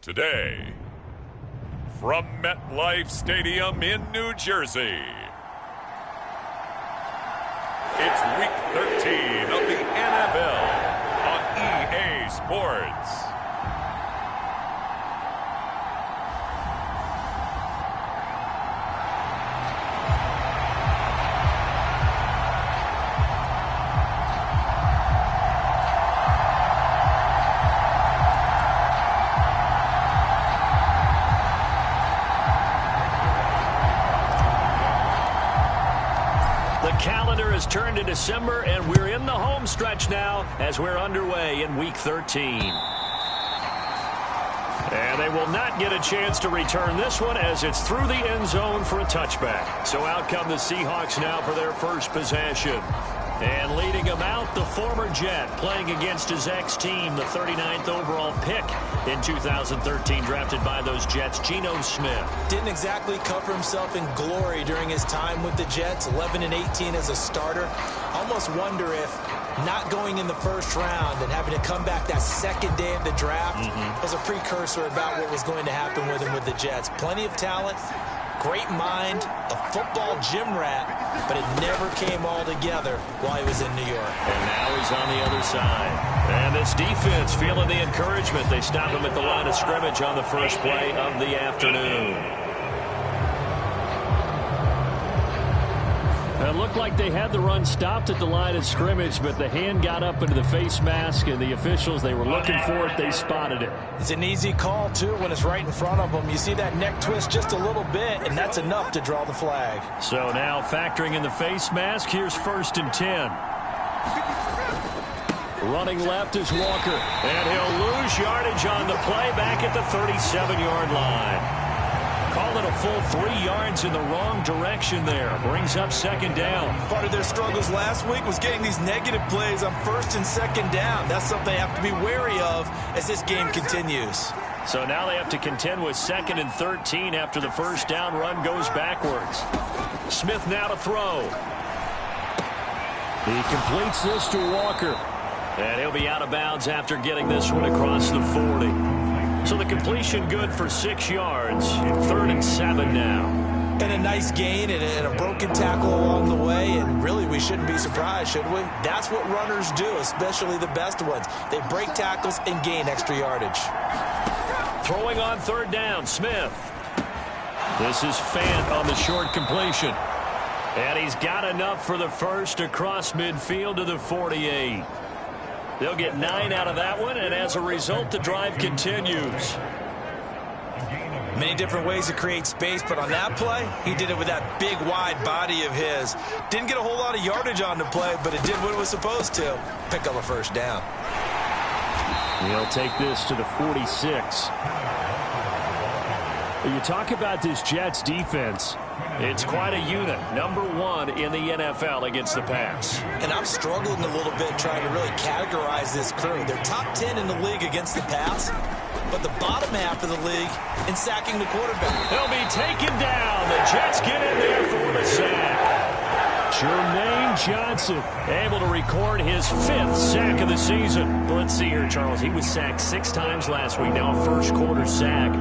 Today, from MetLife Stadium in New Jersey, it's Week 13 of the NFL on EA Sports. Calendar has turned to December, and we're in the home stretch now as we're underway in Week 13. And they will not get a chance to return this one as it's through the end zone for a touchback. So out come the Seahawks now for their first possession. And leading him out, the former Jet, playing against his ex-team, the 39th overall pick in 2013, drafted by those Jets, Geno Smith. Didn't exactly cover himself in glory during his time with the Jets, 11-18 as a starter. Almost wonder if not going in the first round and having to come back that second day of the draft was a precursor about what was going to happen with him with the Jets. Plenty of talent, great mind, a football gym rat, but it never came all together while he was in New York. And now he's on the other side. And this defense feeling the encouragement. They stop him at the line of scrimmage on the first play of the afternoon. It looked like they had the run stopped at the line of scrimmage, but the hand got up into the face mask, and the officials, they were looking for it. They spotted it. It's an easy call, too, when it's right in front of them. You see that neck twist just a little bit, and that's enough to draw the flag. So now factoring in the face mask, here's 1st and 10. Running left is Walker, and he'll lose yardage on the play back at the 37-yard line. Call it a full 3 yards in the wrong direction there. Brings up 2nd down. Part of their struggles last week was getting these negative plays on 1st and 2nd down. That's something they have to be wary of as this game continues. So now they have to contend with 2nd and 13 after the first down run goes backwards. Smith now to throw. He completes this to Walker. And he'll be out of bounds after getting this one across the 40. So the completion good for 6 yards. 3rd and 7 now. And a nice gain and a broken tackle along the way. And really, we shouldn't be surprised, should we? That's what runners do, especially the best ones. They break tackles and gain extra yardage. Throwing on 3rd down, Smith. This is Fant on the short completion. And he's got enough for the first across midfield to the 48. They'll get 9 out of that one, and as a result, the drive continues. Many different ways to create space, but on that play, he did it with that big, wide body of his. Didn't get a whole lot of yardage on the play, but it did what it was supposed to. Pick up a 1st down. He'll take this to the 46. You talk about this Jets defense. It's quite a unit. #1 in the NFL against the pass. And I'm struggling a little bit trying to really categorize this crew. They're top 10 in the league against the pass, but the bottom half of the league in sacking the quarterback. They'll be taken down. The Jets get in there for the sack. Jermaine Johnson able to record his 5th sack of the season. Let's see here, Charles. He was sacked 6 times last week. Now a first-quarter sack.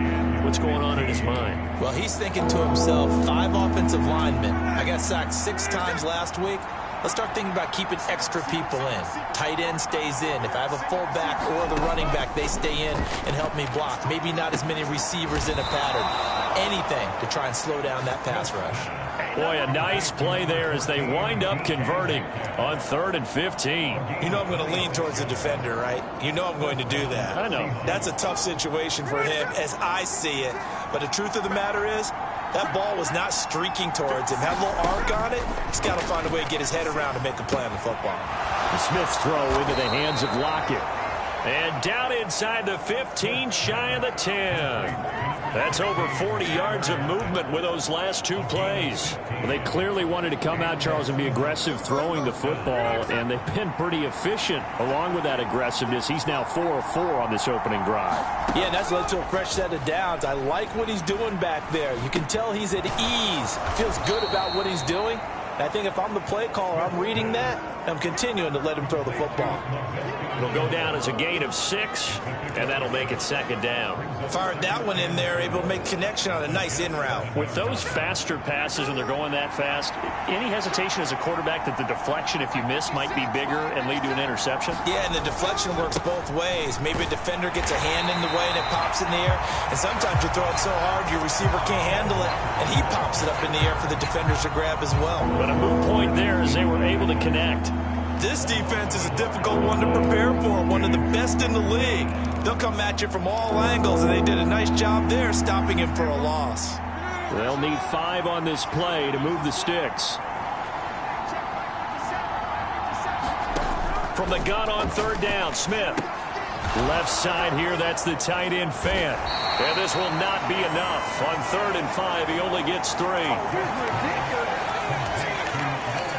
What's going on in his mind? Well, he's thinking to himself, 5 offensive linemen. I got sacked 6 times last week. Let's start thinking about keeping extra people in. Tight end stays in. If I have a fullback or the running back, they stay in and help me block. Maybe not as many receivers in a pattern. Anything to try and slow down that pass rush. Boy, a nice play there as they wind up converting on 3rd and 15. You know I'm going to lean towards the defender, right? You know I'm going to do that. I know. That's a tough situation for him as I see it. But the truth of the matter is, that ball was not streaking towards him. Had a little arc on it. He's got to find a way to get his head around and make a play on the football. The Smith's throw into the hands of Lockett. And down inside the 15, shy of the 10. That's over 40 yards of movement with those last 2 plays. Well, they clearly wanted to come out, Charles, and be aggressive throwing the football, and they've been pretty efficient along with that aggressiveness. He's now 4 of 4 on this opening drive. Yeah, and that's led to a fresh set of downs. I like what he's doing back there. You can tell he's at ease. Feels good about what he's doing. And I think if I'm the play caller, I'm reading that, and I'm continuing to let him throw the football. It'll go down as a gain of 6, and that'll make it 2nd down. Fired that one in there, able to make connection on a nice in route. With those faster passes, when they're going that fast, any hesitation as a quarterback that the deflection, if you miss, might be bigger and lead to an interception? Yeah, and the deflection works both ways. Maybe a defender gets a hand in the way and it pops in the air. And sometimes you throw it so hard your receiver can't handle it, and he pops it up in the air for the defenders to grab as well. But a moot point there as they were able to connect. This defense is a difficult one to prepare for, one of the best in the league. They'll come at you from all angles, and they did a nice job there stopping him for a loss. They'll need 5 on this play to move the sticks. From the gun on 3rd down, Smith. Left side here, that's the tight end Fant. And this will not be enough. On 3rd and 5, he only gets 3.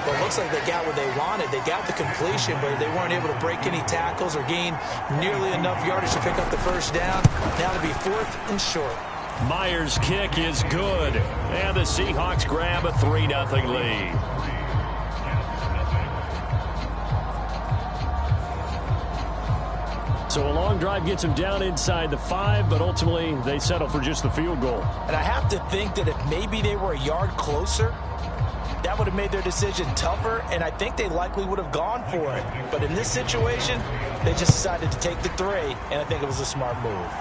Well, it looks like they got what they wanted. They got the completion, but they weren't able to break any tackles or gain nearly enough yardage to pick up the first down. Now to be 4th and short. Myers' kick is good, and the Seahawks grab a 3-0 lead. So a long drive gets them down inside the 5, but ultimately they settle for just the field goal. And I have to think that if maybe they were a yard closer, that would have made their decision tougher, and I think they likely would have gone for it. But in this situation, they just decided to take the 3, and I think it was a smart move.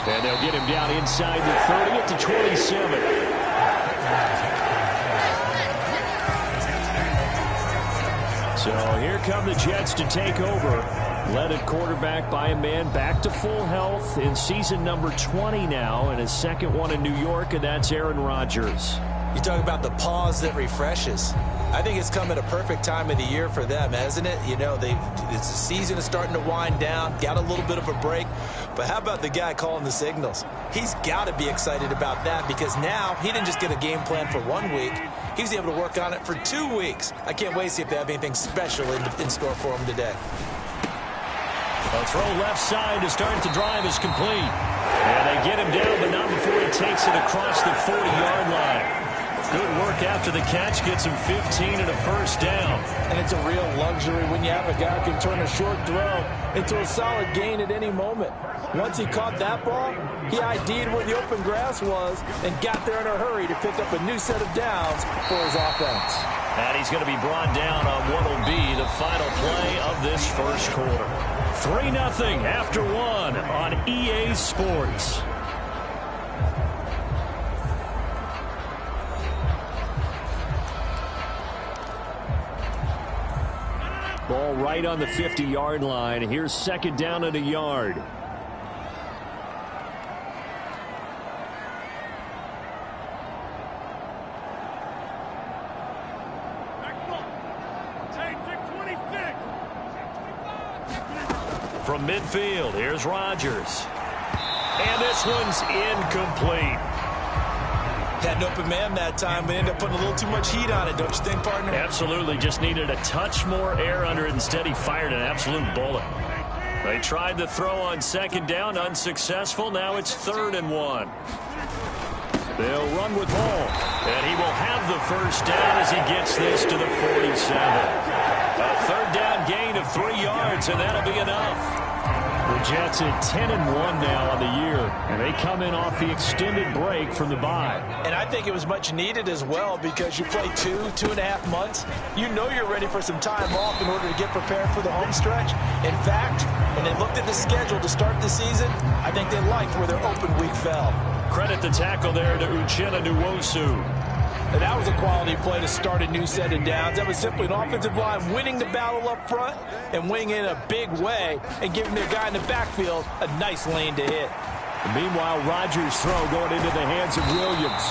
And they'll get him down inside the 30 at the 27. So here come the Jets to take over. Led at quarterback by a man back to full health in season number 20 now, and his second one in New York, and that's Aaron Rodgers. You talk about the pause that refreshes. I think it's come at a perfect time of the year for them, hasn't it? You know, the season is starting to wind down, got a little bit of a break. But how about the guy calling the signals? He's got to be excited about that because now he didn't just get a game plan for 1 week. He was able to work on it for 2 weeks. I can't wait to see if they have anything special in store for him today. A throw left side to start the drive is complete. And they get him down, but not before he takes it across the 40-yard line. Good work after the catch, gets him 15 and a first down. And it's a real luxury when you have a guy who can turn a short throw into a solid gain at any moment. Once he caught that ball, he ID'd where the open grass was and got there in a hurry to pick up a new set of downs for his offense. And he's going to be brought down on what will be the final play of this first quarter. 3-0 after 1 on EA Sports. Ball right on the 50-yard line. Here's second down and a yard. From midfield, here's Rodgers. And this one's incomplete. Had an open man that time, but ended up putting a little too much heat on it, don't you think, partner? Absolutely. Just needed a touch more air under it. Instead, he fired an absolute bullet. They tried the throw on second down, unsuccessful. Now it's 3rd and 1. They'll run with Hall, and he will have the first down as he gets this to the 47. A 3rd down gain of 3 yards, and that'll be enough. The Jets at 10-1 now on the year, and they come in off the extended break from the bye. And I think it was much needed as well because you play 2.5 months. You know you're ready for some time off in order to get prepared for the home stretch. In fact, when they looked at the schedule to start the season, I think they liked where their open week fell. Credit the tackle there to Uchenna Nwosu. And that was a quality play to start a new set of downs. That was simply an offensive line winning the battle up front and winning in a big way and giving their guy in the backfield a nice lane to hit. And meanwhile, Rodgers' throw going into the hands of Williams.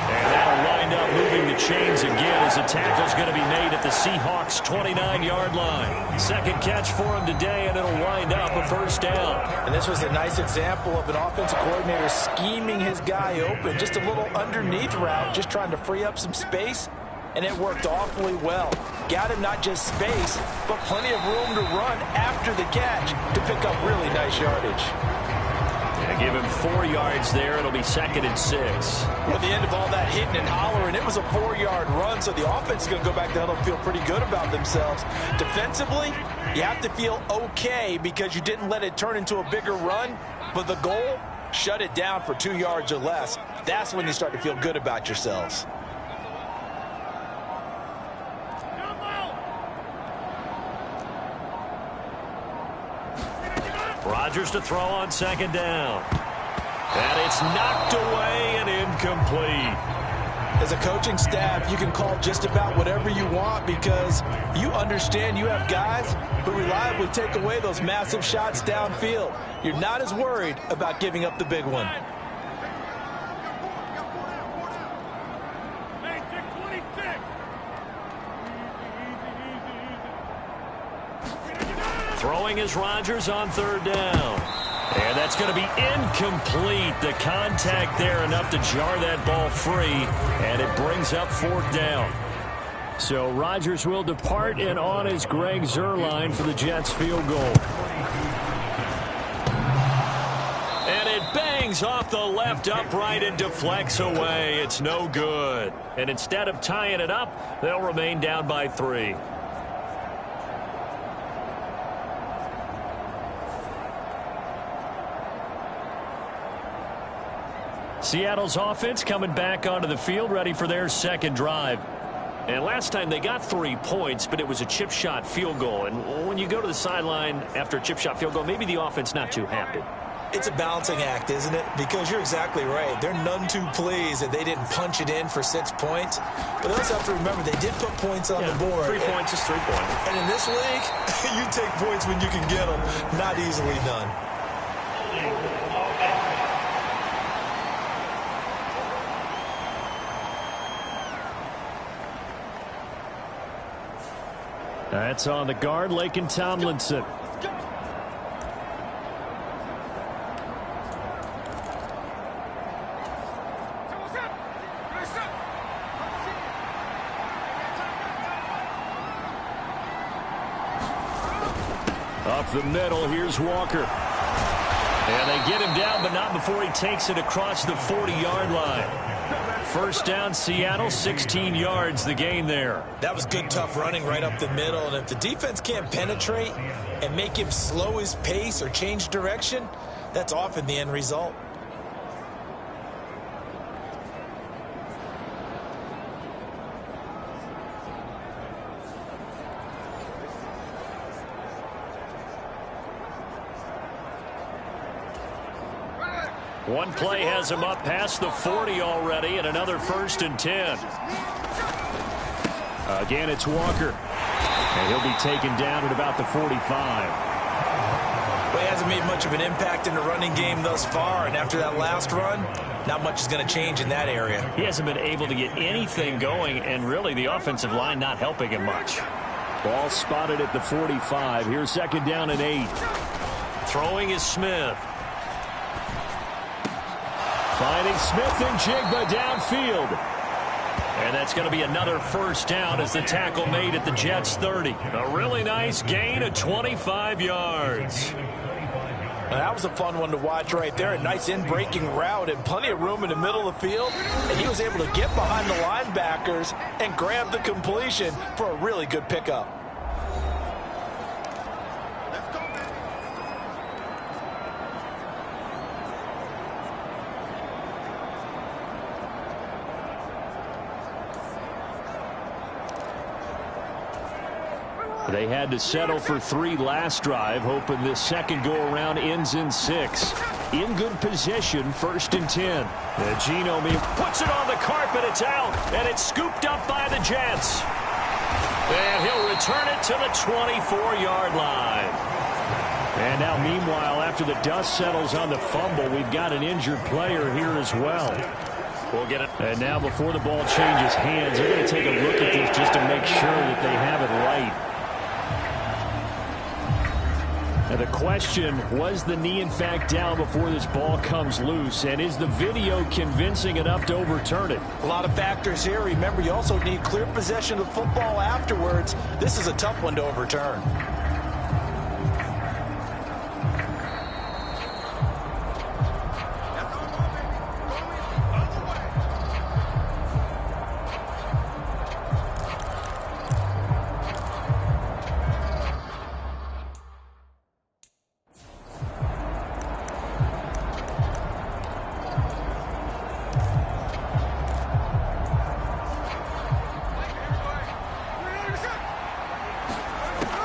And that'll wind up moving the chains again as the tackle's going to be made at the Seahawks' 29-yard line. Second catch for him today, and it'll wind up a first down. And this was a nice example of an offensive coordinator scheming his guy open. Just a little underneath route, just trying to free up some space, and it worked awfully well. Got him not just space, but plenty of room to run after the catch to pick up really nice yardage. Yeah, give him 4 yards there. It'll be 2nd and 6. At the end of all that hitting and hollering, it was a 4-yard run, so the offense is going to go back to huddle and feel pretty good about themselves. Defensively, you have to feel okay because you didn't let it turn into a bigger run, but the goal, shut it down for 2 yards or less. That's when you start to feel good about yourselves. Rodgers to throw on second down. And it's knocked away and incomplete. As a coaching staff, you can call just about whatever you want because you understand you have guys who reliably take away those massive shots downfield. You're not as worried about giving up the big one. Throwing is Rodgers on 3rd down. And that's going to be incomplete. The contact there enough to jar that ball free, and it brings up 4th down. So Rodgers will depart, and on is Greg Zuerlein for the Jets field goal. And it bangs off the left upright and deflects away. It's no good. And instead of tying it up, they'll remain down by 3. Seattle's offense coming back onto the field, ready for their second drive. And last time they got 3 points, but it was a chip shot field goal. And when you go to the sideline after a chip shot field goal, maybe the offense not too happy. It's a balancing act, isn't it? Because you're exactly right. They're none too pleased that they didn't punch it in for 6 points. But they also have to remember they did put points on the board. 3 points is 3 points. And in this league, you take points when you can get them. Not easily done. That's on the guard, Laken Tomlinson. Up the middle, here's Walker. And they get him down, but not before he takes it across the 40-yard line. First down, Seattle, 16 yards, the gain there. That was good, tough running right up the middle. And if the defense can't penetrate and make him slow his pace or change direction, that's often the end result. One play has him up past the 40 already, and another 1st and 10. Again, it's Walker. And he'll be taken down at about the 45. Well, he hasn't made much of an impact in the running game thus far, and after that last run, not much is going to change in that area. He hasn't been able to get anything going, and really the offensive line not helping him much. Ball spotted at the 45. Here's 2nd down and 8. Throwing is Smith. Finding Smith and Jigba downfield. And that's going to be another 1st down as the tackle made at the Jets' 30. A really nice gain of 25 yards. Now, that was a fun one to watch right there. A nice in-breaking route and plenty of room in the middle of the field. And he was able to get behind the linebackers and grab the completion for a really good pickup. They had to settle for 3 last drive, hoping this second go-around ends in 6. In good position, 1st and 10. And Geno puts it on the carpet, it's out, and it's scooped up by the Jets. And he'll return it to the 24-yard line. And now, meanwhile, after the dust settles on the fumble, we've got an injured player here as well. We'll get it. And now, before the ball changes hands, they're going to take a look at this just to make sure that they have it right. Now the question, was the knee in fact down before this ball comes loose? And is the video convincing enough to overturn it? A lot of factors here. Remember, you also need clear possession of the football afterwards. This is a tough one to overturn.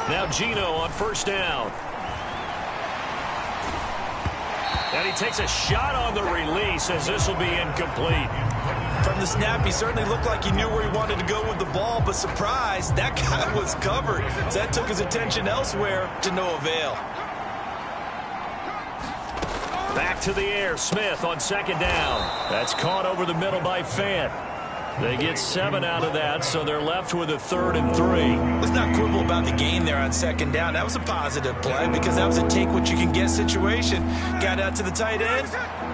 Now Geno on 1st down. And he takes a shot on the release as this will be incomplete. From the snap, he certainly looked like he knew where he wanted to go with the ball, but surprise, that guy was covered. So that took his attention elsewhere to no avail. Back to the air, Smith on 2nd down. That's caught over the middle by Fant. They get 7 out of that, so they're left with a 3rd and 3. Let's not quibble about the gain there on 2nd down. That was a positive play because that was a take-what-you-can-get situation. Got out to the tight end.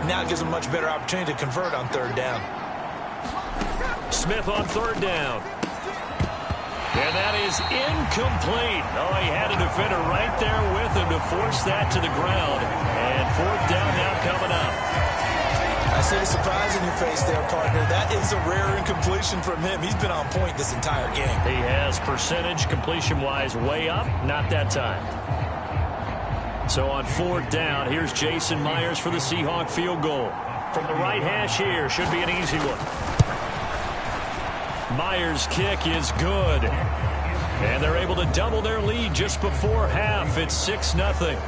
Now it gives them a much better opportunity to convert on 3rd down. Smith on 3rd down. And that is incomplete. Oh, he had a defender right there with him to force that to the ground. And 4th down now coming up. I see the surprise in your face there, partner. That is a rare incompletion from him. He's been on point this entire game. He has percentage completion-wise way up. Not that time. So on 4th down, here's Jason Myers for the Seahawk field goal. From the right hash here, should be an easy one. Myers' kick is good. And they're able to double their lead just before half. It's 6-0.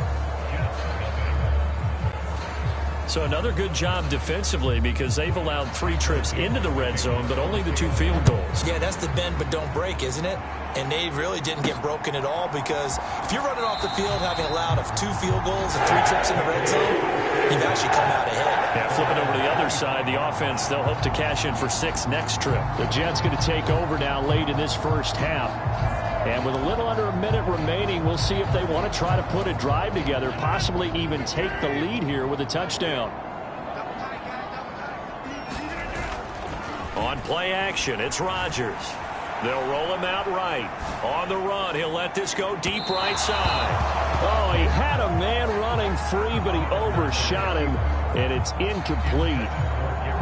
So another good job defensively because they've allowed 3 trips into the red zone, but only the 2 field goals. Yeah, that's the bend but don't break, isn't it? And they really didn't get broken at all because if you're running off the field having allowed of 2 field goals and 3 trips in the red zone, you've actually come out ahead. Yeah, flipping over to the other side, the offense, they'll hope to cash in for 6 next trip. The Jets going to take over now late in this first half. And with a little under a minute remaining, we'll see if they want to try to put a drive together, possibly even take the lead here with a touchdown. On play action, it's Rodgers. They'll roll him out right. On the run, he'll let this go deep right side. Oh, he had a man running free, but he overshot him, and it's incomplete.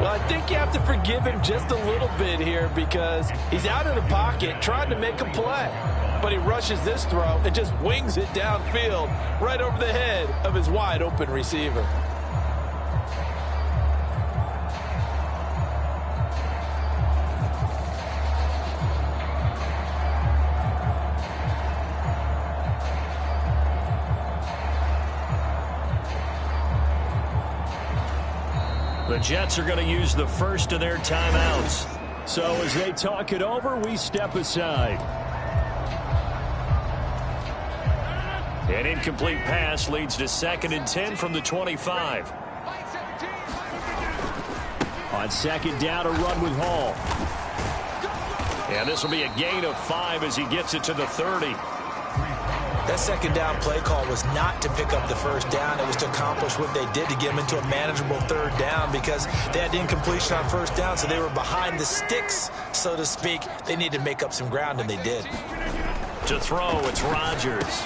Well, I think you have to forgive him just a little bit here because he's out of the pocket trying to make a play. But he rushes this throw and just wings it downfield right over the head of his wide-open receiver. The Jets are going to use the first of their timeouts. So as they talk it over, we step aside. An incomplete pass leads to 2nd and 10 from the 25. On 2nd down, a run with Hall. And this will be a gain of 5 as he gets it to the 30. That 2nd down play call was not to pick up the 1st down. It was to accomplish what they did to get them into a manageable 3rd down because they had incompletion on 1st down, so they were behind the sticks, so to speak. They needed to make up some ground, and they did. To throw, it's Rodgers.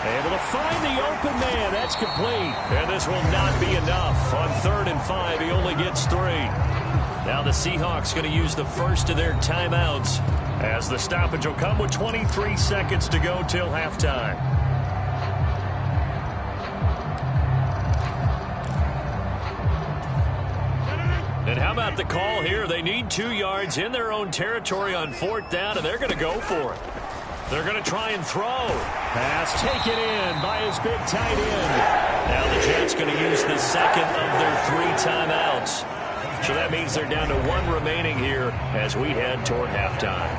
Able to find the open man. That's complete. And this will not be enough. On 3rd and 5, he only gets 3. Now the Seahawks going to use the first of their timeouts as the stoppage will come with 23 seconds to go till halftime. And how about the call here? They need 2 yards in their own territory on 4th down, and they're going to go for it. They're going to try and throw. Pass taken in by his big tight end. Now the Jets going to use the second of their 3 timeouts. So that means they're down to 1 remaining here as we head toward halftime.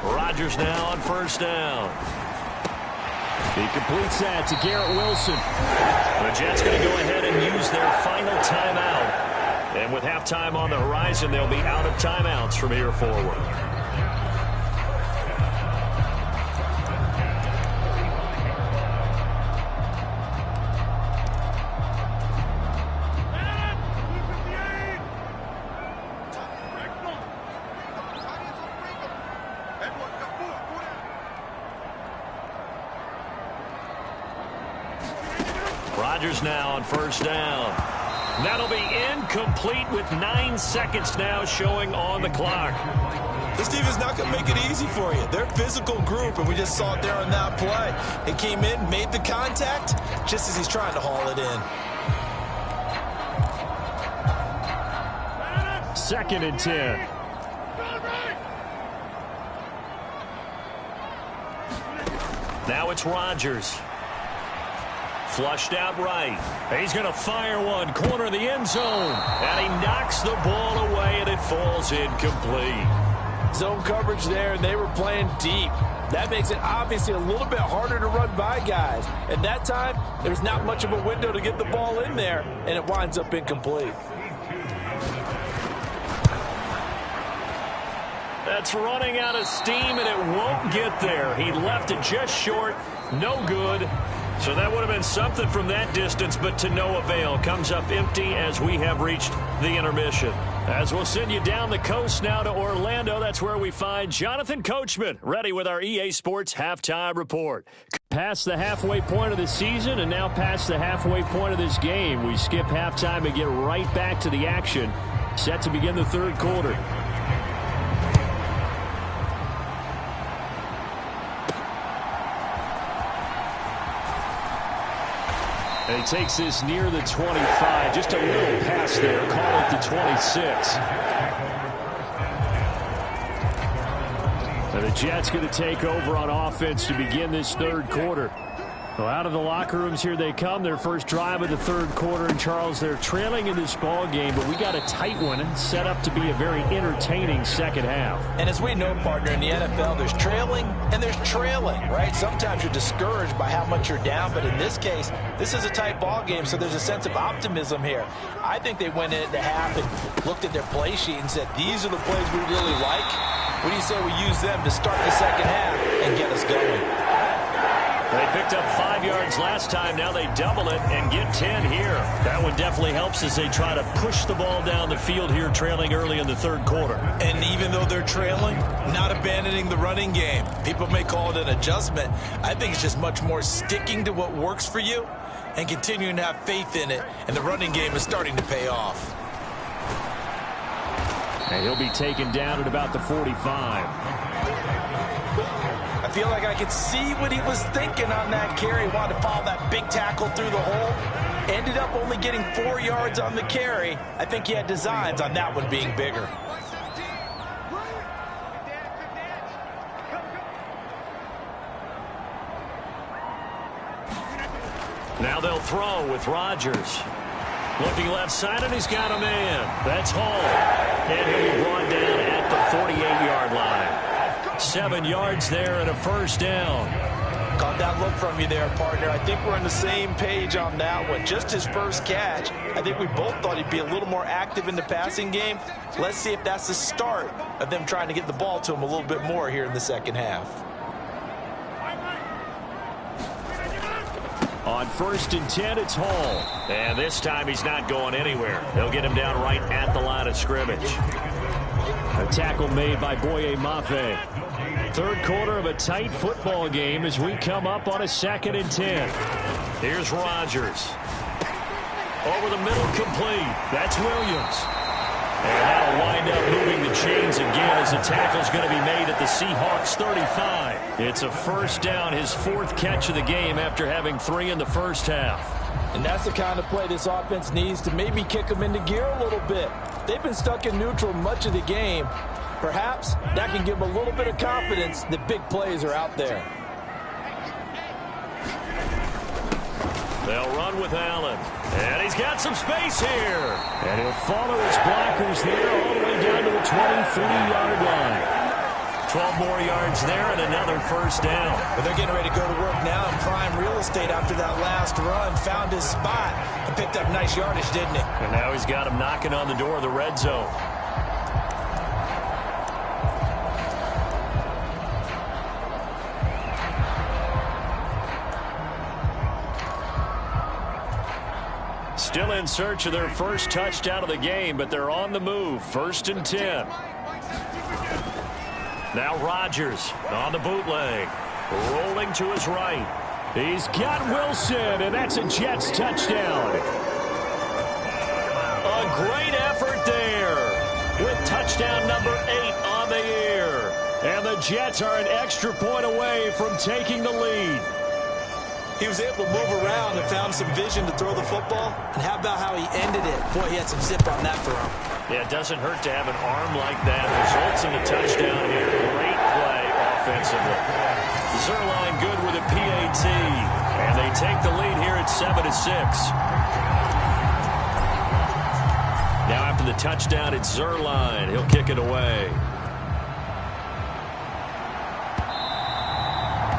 Rodgers now on 1st down. He completes that to Garrett Wilson. The Jets going to go ahead and use their final timeout. And with halftime on the horizon, they'll be out of timeouts from here forward. Rodgers now on 1st down. That'll be incomplete with 9 seconds now showing on the clock. This defense is not going to make it easy for you. They're a physical group, and we just saw it there on that play. It came in, made the contact, just as he's trying to haul it in. 2nd and 10. Now it's Rodgers. Flushed out right. He's going to fire one. Corner of the end zone. And he knocks the ball away, and it falls incomplete. Zone coverage there, and they were playing deep. That makes it obviously a little bit harder to run by guys. At that time, there's not much of a window to get the ball in there, and it winds up incomplete. That's running out of steam, and it won't get there. He left it just short. No good. So that would have been something from that distance, but to no avail. Comes up empty as we have reached the intermission. As we'll send you down the coast now to Orlando, that's where we find Jonathan Coachman, ready with our EA Sports Halftime Report. Past the halfway point of the season and now past the halfway point of this game. We skip halftime and get right back to the action. Set to begin the third quarter. And he takes this near the 25. Just a little pass there. Call it the 26. And the Jets going to take over on offense to begin this third quarter. Well, out of the locker rooms, here they come. Their first drive of the third quarter. And, Charles, they're trailing in this ball game, but we got a tight one set up to be a very entertaining second half. And as we know, partner, in the NFL, there's trailing and there's trailing, right? Sometimes you're discouraged by how much you're down, but in this case, this is a tight ball game, so there's a sense of optimism here. I think they went into half and looked at their play sheet and said, these are the plays we really like. What do you say we use them to start the second half and get us going? They picked up 5 yards last time. Now they double it and get 10 here. That one definitely helps as they try to push the ball down the field here, trailing early in the third quarter. And even though they're trailing, not abandoning the running game. People may call it an adjustment. I think it's just much more sticking to what works for you and continuing to have faith in it. And the running game is starting to pay off. And he'll be taken down at about the 45. I feel like I could see what he was thinking on that carry. Wanted to follow that big tackle through the hole. Ended up only getting 4 yards on the carry. I think he had designs on that one being bigger. Now they'll throw with Rodgers. Looking left side, and he's got a man. That's Hall. And he'll be brought down at the 48-yard line. 7 yards there and a first down. Caught that look from you there, partner. I think we're on the same page on that one. Just his first catch. I think we both thought he'd be a little more active in the passing game. Let's see if that's the start of them trying to get the ball to him a little bit more here in the second half. On 1st and 10, it's Hall. And this time he's not going anywhere. They'll get him down right at the line of scrimmage. A tackle made by Boye Mafe. Third quarter of a tight football game as we come up on a 2nd and 10. Here's Rodgers. Over the middle, complete. That's Williams. And that'll wind up moving the chains again as the tackle's going to be made at the Seahawks 35. It's a first down, his 4th catch of the game after having 3 in the first half. And that's the kind of play this offense needs to maybe kick them into gear a little bit. They've been stuck in neutral much of the game. Perhaps that can give them a little bit of confidence that big plays are out there. They'll run with Allen. And he's got some space here. And he'll follow his blockers there all the way down to the 23-yard line. 12 more yards there and another first down. But they're getting ready to go to work now in prime real estate after that last run. Found his spot and picked up nice yardage, didn't he? And now he's got him knocking on the door of the red zone. Still in search of their first touchdown of the game, but they're on the move. 1st and 10. Now Rodgers on the bootleg. Rolling to his right. He's got Wilson, and that's a Jets touchdown. A great effort there with touchdown number 8 on the year. And the Jets are an extra point away from taking the lead. He was able to move around and found some vision to throw the football. And how about how he ended it? Boy, he had some zip on that throw. Yeah, it doesn't hurt to have an arm like that. Results in a touchdown here. Great play offensively. Zerline good with a PAT. And they take the lead here at 7-6. Now after the touchdown, it's Zuerlein. He'll kick it away.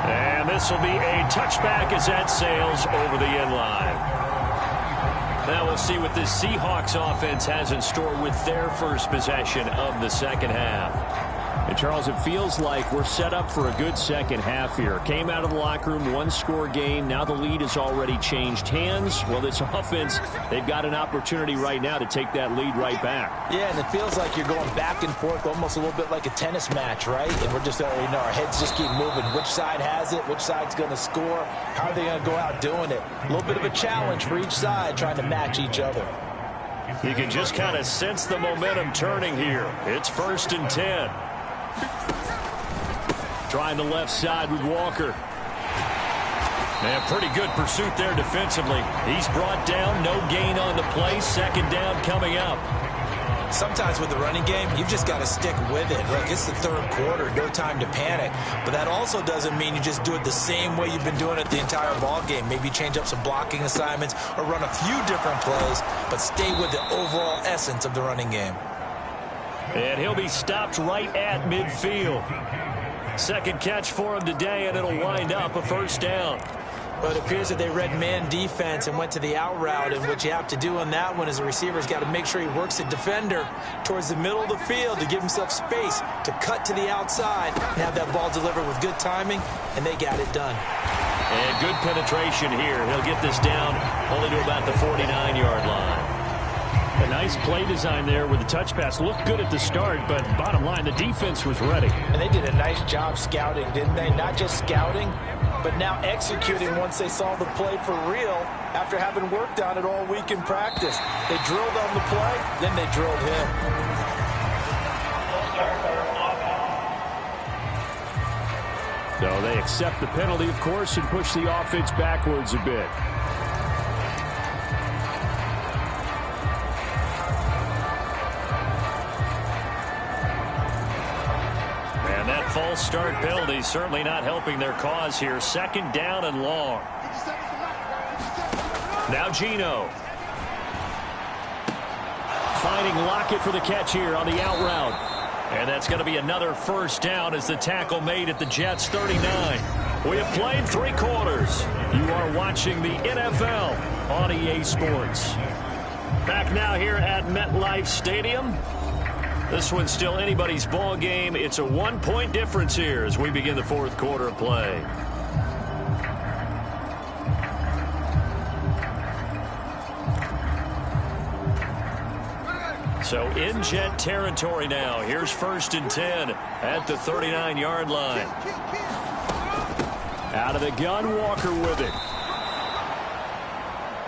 And this will be a touchback as that sails over the end line. Now we'll see what this Seahawks offense has in store with their first possession of the second half. And Charles, it feels like we're set up for a good second half here. Came out of the locker room, one-score game. Now the lead has already changed hands. Well, this offense, they've got an opportunity right now to take that lead right back. Yeah, and it feels like you're going back and forth, almost a little bit like a tennis match, right? And we're just, our heads just keep moving. Which side has it? Which side's going to score? How are they going to go out doing it? A little bit of a challenge for each side, trying to match each other. You can just kind of sense the momentum turning here. It's 1st and 10. Trying the left side with Walker. And pretty good pursuit there defensively. He's brought down, no gain on the play. Second down coming up. Sometimes with the running game, you've just got to stick with it. Look, it's the third quarter, no time to panic. But that also doesn't mean you just do it the same way you've been doing it the entire ball game. Maybe change up some blocking assignments or run a few different plays, but stay with the overall essence of the running game. And he'll be stopped right at midfield. Second catch for him today, and it'll wind up a first down. But it appears that they read man defense and went to the out route, and what you have to do on that one is the receiver's got to make sure he works the defender towards the middle of the field to give himself space to cut to the outside and have that ball delivered with good timing, and they got it done. And good penetration here. He'll get this down only to about the 49-yard line. A nice play design there with the touch pass. Looked good at the start, but bottom line, the defense was ready. And they did a nice job scouting, didn't they? Not just scouting, but now executing once they saw the play for real after having worked on it all week in practice. They drilled on the play, then they drilled him. So they accept the penalty, of course, and push the offense backwards a bit. False start penalty certainly not helping their cause here. Second down and long. Now Geno. Finding Lockett for the catch here on the out route. And that's going to be another first down as the tackle made at the Jets' 39. We have played 3 quarters. You are watching the NFL on EA Sports. Back now here at MetLife Stadium. This one's still anybody's ball game. It's a 1-point difference here as we begin the fourth quarter of play. So in Jet territory now. Here's 1st and 10 at the 39-yard line. Out of the gun, Walker with it.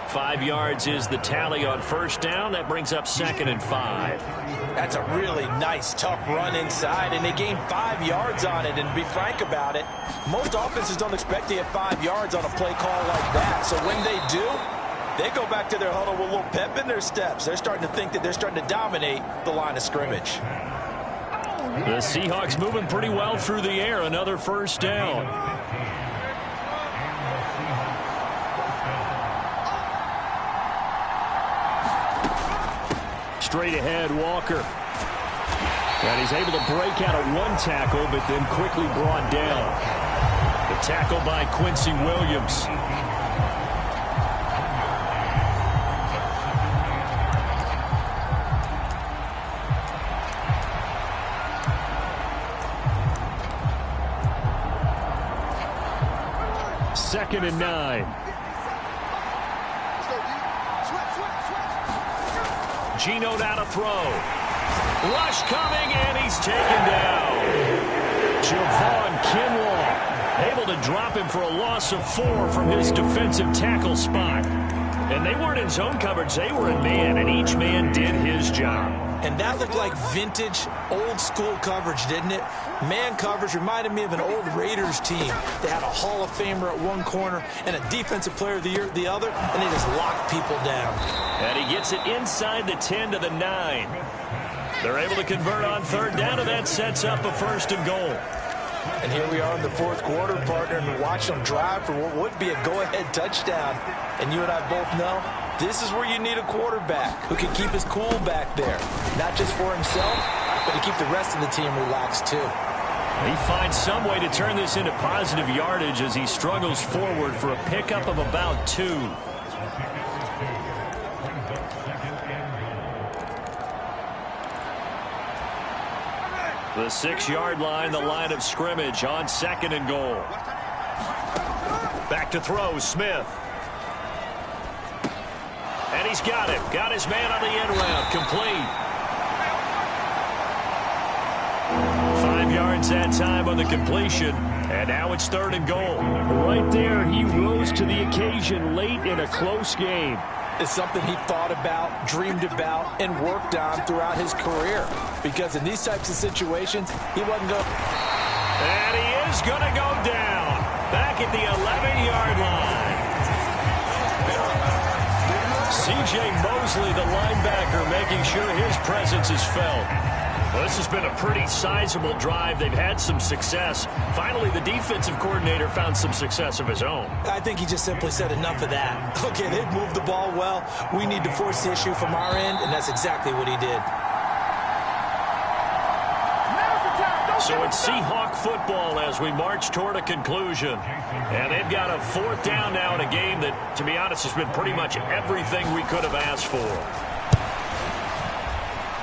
5 yards is the tally on first down. That brings up 2nd and 5. That's a really nice, tough run inside, and they gained 5 yards on it. And to be frank about it, most offenses don't expect to get 5 yards on a play call like that. So when they do, they go back to their huddle with a little pep in their steps. They're starting to think that they're starting to dominate the line of scrimmage. The Seahawks moving pretty well through the air. Another first down. Straight ahead, Walker. And he's able to break out of one tackle, but then quickly brought down. The tackle by Quincy Williams. Second and 9. Geno now to throw. Rush coming, and he's taken down. Javon Kinlaw able to drop him for a loss of 4 from his defensive tackle spot. And they weren't in zone coverage. They were in man, and each man did his job. And that looked like vintage, old-school coverage, didn't it? Man coverage reminded me of an old Raiders team. They had a Hall of Famer at one corner and a Defensive Player of the Year at the other, and they just locked people down. And he gets it inside the 10 to the 9. They're able to convert on third down, and that sets up a 1st and goal. And here we are in the fourth quarter, partner, and watch them drive for what would be a go-ahead touchdown. And you and I both know this is where you need a quarterback who can keep his cool back there, not just for himself, but to keep the rest of the team relaxed too. He finds some way to turn this into positive yardage as he struggles forward for a pickup of about 2. The 6-yard line, the line of scrimmage on 2nd and goal. Back to throw, Smith. And he's got it. Got his man on the end route. Complete. 5 yards that time on the completion. And now it's 3rd and goal. Right there, he rose to the occasion late in a close game. It's something he thought about, dreamed about, and worked on throughout his career. Because in these types of situations, he wasn't going. And he is going to go down. Back at the 11-yard line. C.J. Mosley, the linebacker, making sure his presence is felt. Well, this has been a pretty sizable drive. They've had some success. Finally, the defensive coordinator found some success of his own. I think he just simply said enough of that. Okay, they've moved the ball well. We need to force the issue from our end, and that's exactly what he did. So it's Seahawk football as we march toward a conclusion. And they've got a 4th down now in a game that, to be honest, has been pretty much everything we could have asked for.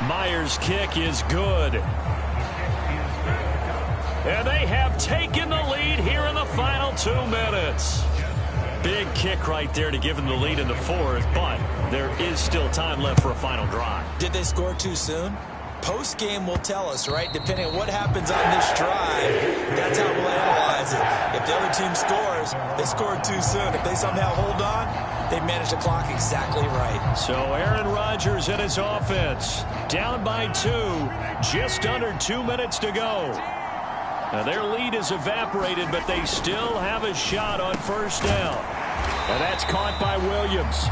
Myers' kick is good. And they have taken the lead here in the final 2 minutes. Big kick right there to give them the lead in the 4th, but there is still time left for a final drive. Did they score too soon? Post-game will tell us, right? Depending on what happens on this drive, that's how we'll analyze it. If the other team scores, they scored too soon. If they somehow hold on, they managed the clock exactly right. So Aaron Rodgers and his offense down by 2, just under 2 minutes to go. Now their lead is evaporated, but they still have a shot on 1st down. And that's caught by Williams.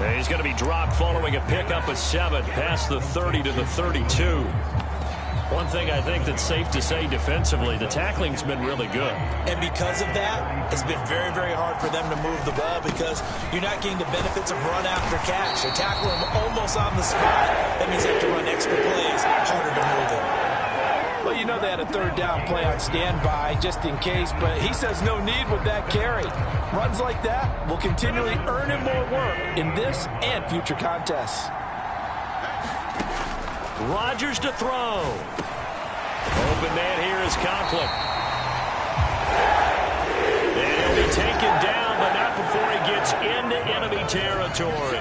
And he's going to be dropped following a pickup of 7 past the 30 to the 32. One thing I think that's safe to say defensively, the tackling's been really good. And because of that, it's been very, very hard for them to move the ball because you're not getting the benefits of run after catch. You're tackling them almost on the spot. That means they have to run extra plays, harder to move it. Well, you know they had a 3rd down play on standby just in case, but he says no need with that carry. Runs like that will continually earn him more work in this and future contests. Rodgers to throw. Open man here is Conklin. And he'll be taken down, but not before he gets into enemy territory.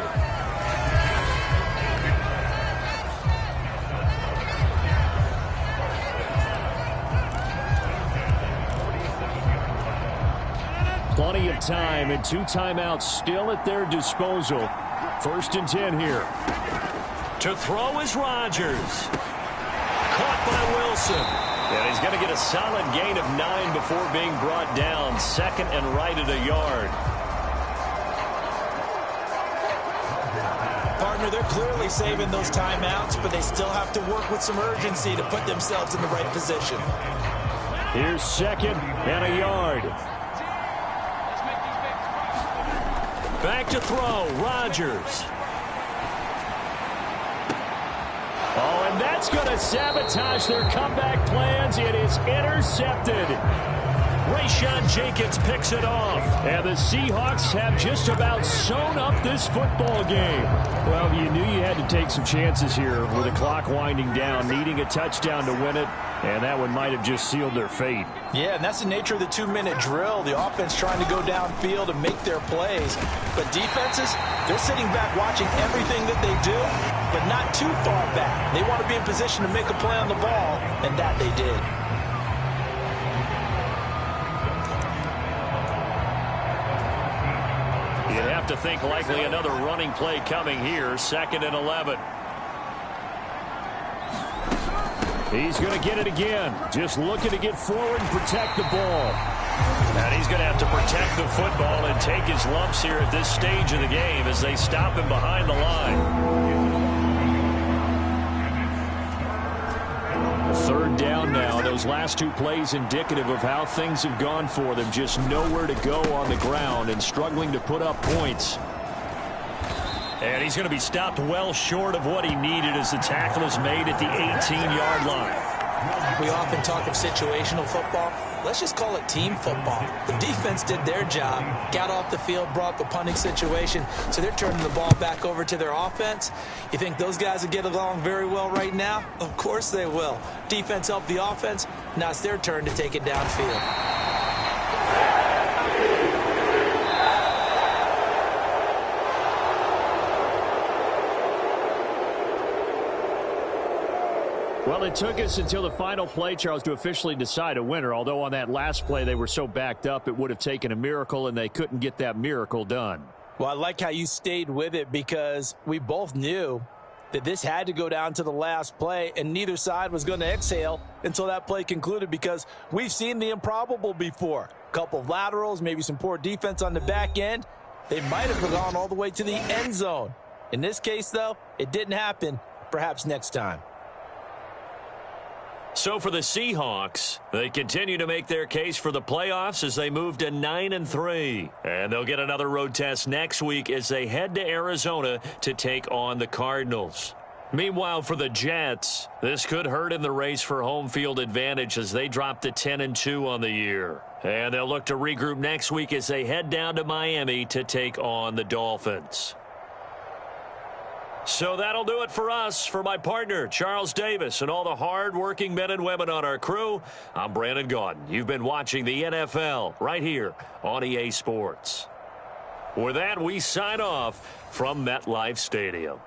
Plenty of time and 2 timeouts still at their disposal. 1st and 10 here. To throw is Rodgers. Caught by Wilson. And he's going to get a solid gain of 9 before being brought down. 2nd and right at a yard. Partner, they're clearly saving those timeouts, but they still have to work with some urgency to put themselves in the right position. Here's 2nd and a yard. Back to throw, Rodgers. Oh, and that's going to sabotage their comeback plans. It is intercepted. Rayshawn Jenkins picks it off. And the Seahawks have just about sewn up this football game. Well, you knew you had to take some chances here with the clock winding down, needing a touchdown to win it, and that one might have just sealed their fate. Yeah, and that's the nature of the 2-minute drill. The offense trying to go downfield and make their plays. But defenses, they're sitting back watching everything that they do, but not too far back. They want to be in position to make a play on the ball, and that they did. You'd have to think likely another running play coming here. 2nd and 11. He's going to get it again. Just looking to get forward and protect the ball. And he's going to have to protect the football and take his lumps here at this stage of the game as they stop him behind the line. 3rd down now. And those last two plays indicative of how things have gone for them. Just nowhere to go on the ground and struggling to put up points. And he's going to be stopped well short of what he needed as the tackle is made at the 18-yard line. We often talk of situational football. Let's just call it team football. The defense did their job, got off the field, brought the punting situation, so they're turning the ball back over to their offense. You think those guys will get along very well right now? Of course they will. Defense helped the offense. Now it's their turn to take it downfield. Well, it took us until the final play, Charles, to officially decide a winner, although on that last play they were so backed up it would have taken a miracle, and they couldn't get that miracle done. Well, I like how you stayed with it because we both knew that this had to go down to the last play, and neither side was going to exhale until that play concluded because we've seen the improbable before. A couple of laterals, maybe some poor defense on the back end. They might have gone all the way to the end zone. In this case, though, it didn't happen. Perhaps next time. So for the Seahawks, they continue to make their case for the playoffs as they move to 9-3. And they'll get another road test next week as they head to Arizona to take on the Cardinals. Meanwhile, for the Jets, this could hurt in the race for home field advantage as they drop to 10-2 on the year. And they'll look to regroup next week as they head down to Miami to take on the Dolphins. So that'll do it for us. For my partner, Charles Davis, and all the hard-working men and women on our crew, I'm Brandon Gaudin. You've been watching the NFL right here on EA Sports. With that, we sign off from MetLife Stadium.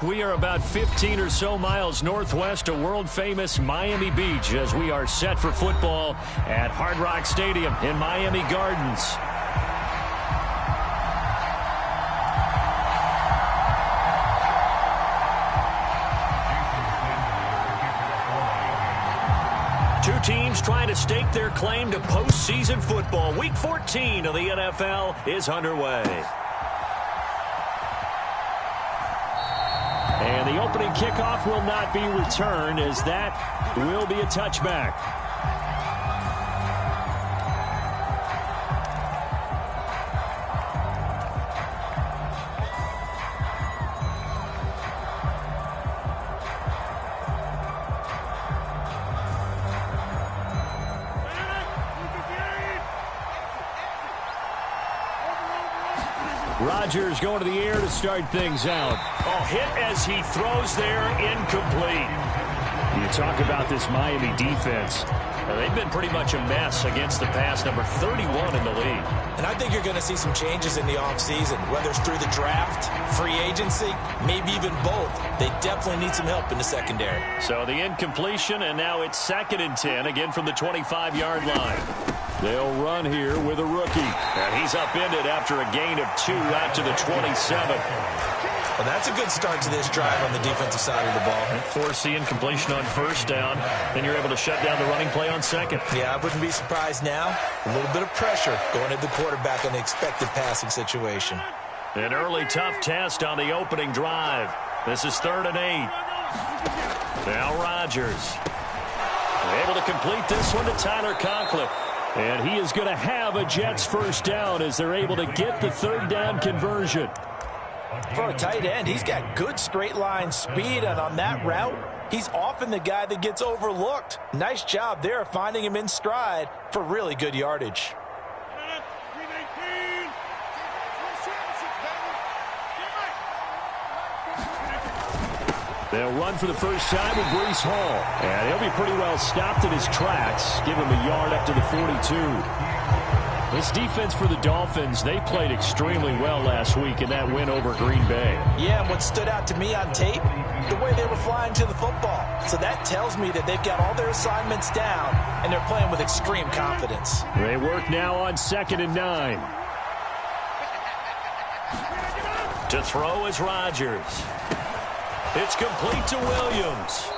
We are about 15 or so miles northwest of world-famous Miami Beach as we are set for football at Hard Rock Stadium in Miami Gardens. Two teams trying to stake their claim to postseason football. Week 14 of the NFL is underway. And the opening kickoff will not be returned, as that will be a touchback. Rodgers going to the air to start things out. Oh, hit as he throws there, incomplete. You talk about this Miami defense. They've been pretty much a mess against the pass, number 31 in the league. And I think you're going to see some changes in the offseason, whether it's through the draft, free agency, maybe even both. They definitely need some help in the secondary. So the incompletion, and now it's 2nd and 10, again from the 25-yard line. They'll run here with a rookie. And he's upended after a gain of 2 out to the 27. Well, that's a good start to this drive on the defensive side of the ball. And force the incompletion on 1st down. Then you're able to shut down the running play on 2nd. Yeah, I wouldn't be surprised now. A little bit of pressure going at the quarterback in the expected passing situation. An early tough test on the opening drive. This is 3rd and 8. Now Rodgers. Able to complete this one to Tyler Conklin. And he is going to have a Jets 1st down as they're able to get the 3rd down conversion. For a tight end, he's got good straight line speed, and on that route, he's often the guy that gets overlooked. Nice job there finding him in stride for really good yardage. They'll run for the first time with Breece Hall. And he'll be pretty well stopped in his tracks. Give him a yard up to the 42. This defense for the Dolphins, they played extremely well last week in that win over Green Bay. Yeah, and what stood out to me on tape, the way they were flying to the football. So that tells me that they've got all their assignments down, and they're playing with extreme confidence. They work now on 2nd and 9. To throw is Rodgers. It's complete to Williams.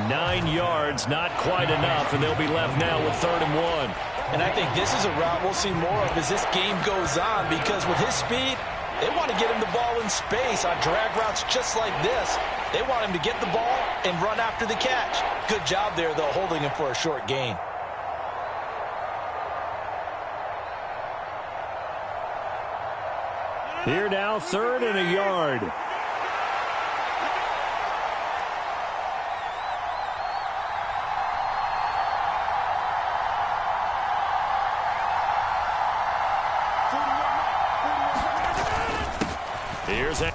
9 yards, not quite enough, and they'll be left now with 3rd and 1. And I think this is a route we'll see more of as this game goes on, because with his speed, they want to get him the ball in space on drag routes just like this. They want him to get the ball and run after the catch. Good job there, though, holding him for a short gain. Here now, 3rd and a yard. Here's a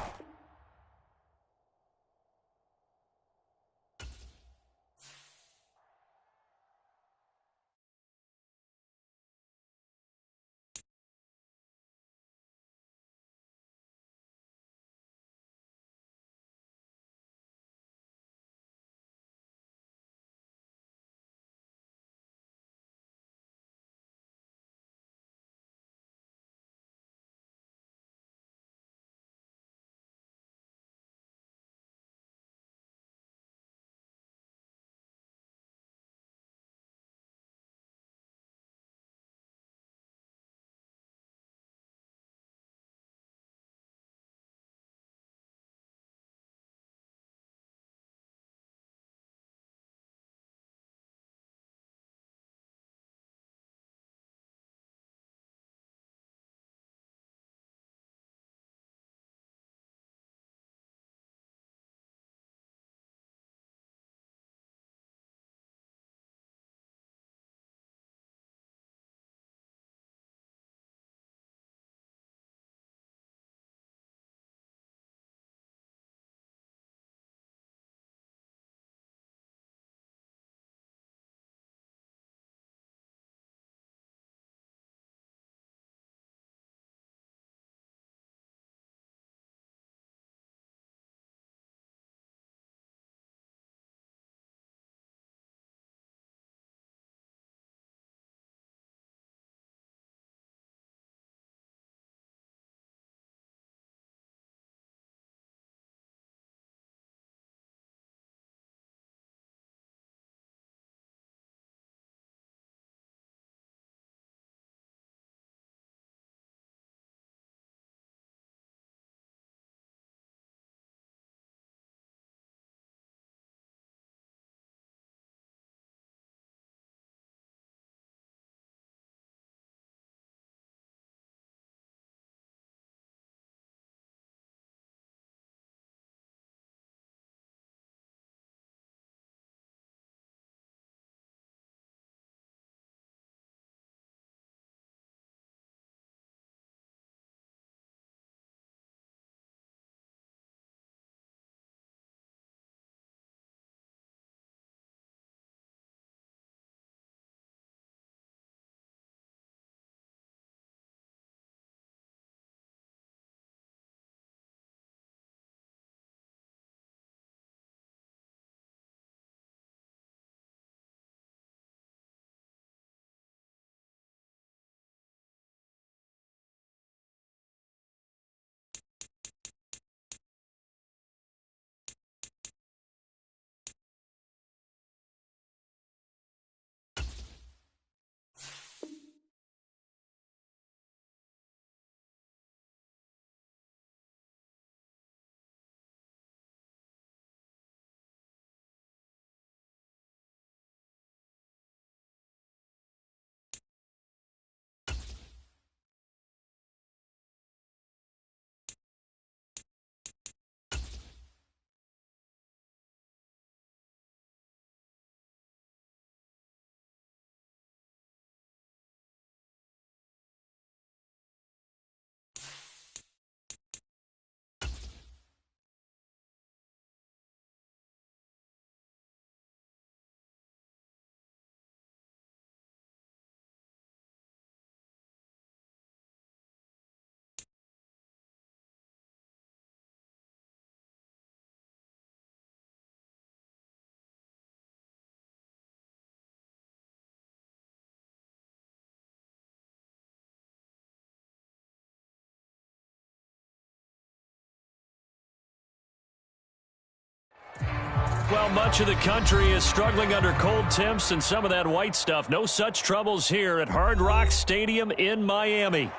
Well, much of the country is struggling under cold temps and some of that white stuff. No such troubles here at Hard Rock Stadium in Miami.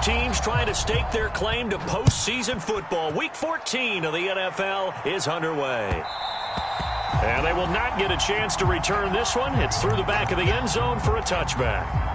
Teams trying to stake their claim to postseason football. Week 14 of the NFL is underway. And they will not get a chance to return this one. It's through the back of the end zone for a touchback.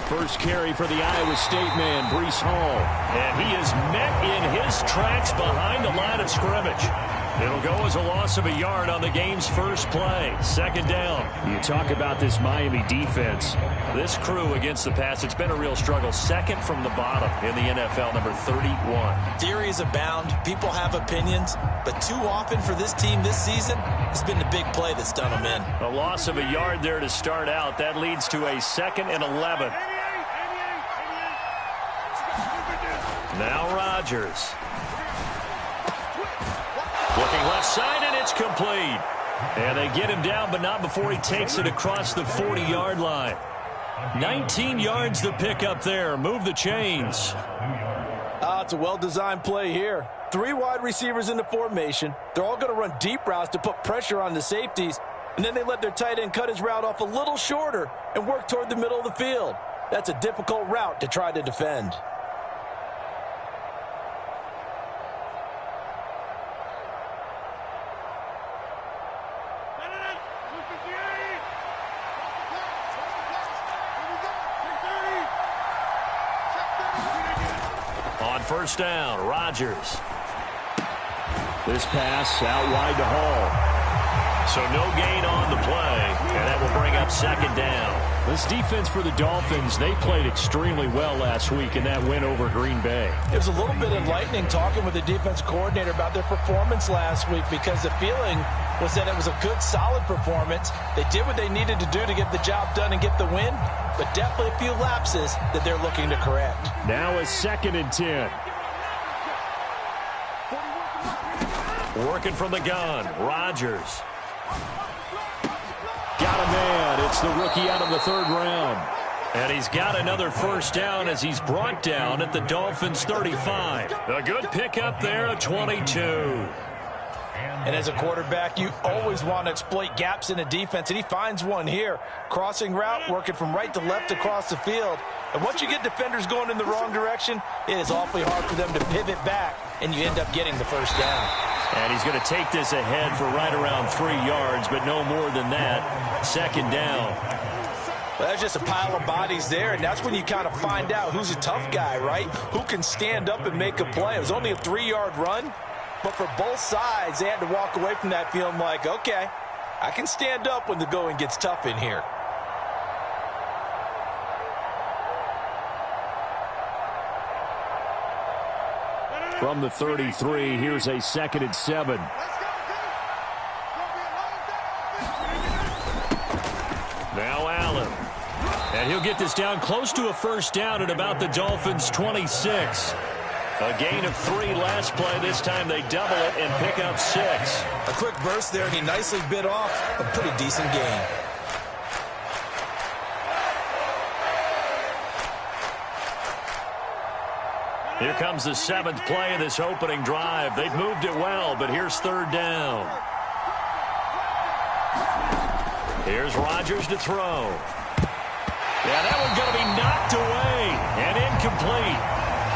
First carry for the Iowa State man, Breece Hall. And he is met in his tracks behind the line of scrimmage. It'll go as a loss of a yard on the game's first play. Second down. You talk about this Miami defense. This crew against the pass, it's been a real struggle. Second from the bottom in the NFL, number 31. Theories abound. People have opinions. But too often for this team this season, it's been the big play that's done them in. A loss of a yard there to start out. That leads to a 2nd and 11. Now Rodgers. Looking left side, and it's complete. And they get him down, but not before he takes it across the 40-yard line. 19 yards to pick up there. Move the chains. It's a well-designed play here. 3 wide receivers in the formation. They're all going to run deep routes to put pressure on the safeties. And then they let their tight end cut his route off a little shorter and work toward the middle of the field. That's a difficult route to try to defend. On first down, Rodgers. This pass out wide to Hall. So no gain on the play, and that will bring up second down. This defense for the Dolphins, they played extremely well last week in that win over Green Bay. It was a little bit enlightening talking with the defense coordinator about their performance last week because the feeling was that it was a good, solid performance. They did what they needed to do to get the job done and get the win, but definitely a few lapses that they're looking to correct. Now a 2nd and 10. Working from the gun, Rodgers. Got a man. It's the rookie out of the 3rd round. And he's got another first down as he's brought down at the Dolphins' 35. A good pickup there, a 22. And as a quarterback, you always want to exploit gaps in a defense, and he finds one here. Crossing route, working from right to left across the field. And once you get defenders going in the wrong direction, it is awfully hard for them to pivot back, and you end up getting the first down. And he's going to take this ahead for right around 3 yards, but no more than that. Second down. Well, there's just a pile of bodies there, and that's when you kind of find out who's a tough guy, right? Who can stand up and make a play. It was only a 3-yard run, but for both sides, they had to walk away from that feeling like, okay, I can stand up when the going gets tough in here. From the 33, here's a 2nd and 7. Now Allen. And he'll get this down close to a first down at about the Dolphins' 26. A gain of 3 last play. This time they double it and pick up 6. A quick burst there, and he nicely bit off a pretty decent gain. Here comes the 7th play of this opening drive. They've moved it well, but here's 3rd down. Here's Rodgers to throw.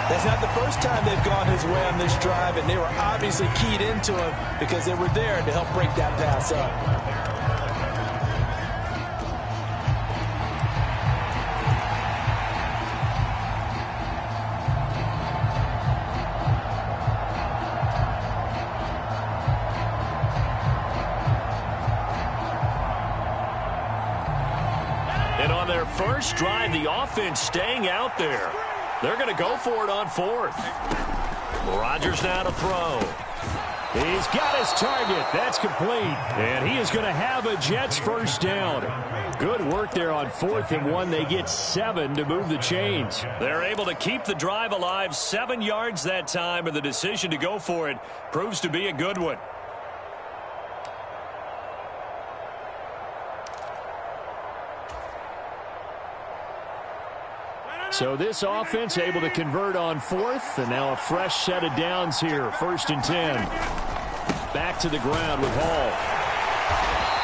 That's not the first time they've gone his way on this drive, and they were obviously keyed into him because they were there to help break that pass up. And on their first drive, the offense staying out there. They're going to go for it on fourth. Rodgers now to throw. He's got his target. That's complete. And he is going to have a Jets first down. Good work there on 4th and 1. They get 7 to move the chains. They're able to keep the drive alive, 7 yards that time, and the decision to go for it proves to be a good one. So this offense able to convert on 4th, and now a fresh set of downs here. 1st and 10. Back to the ground with Hall.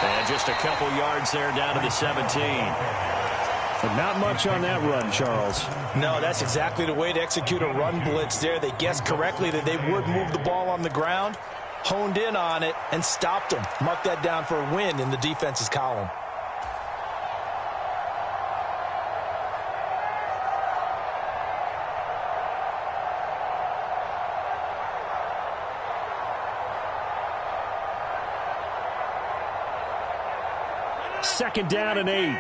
And just a couple yards there down to the 17. But not much on that run, Charles. No, that's exactly the way to execute a run blitz there. They guessed correctly that they would move the ball on the ground, honed in on it, and stopped them. Mark that down for a win in the defense's column. Second down and 8.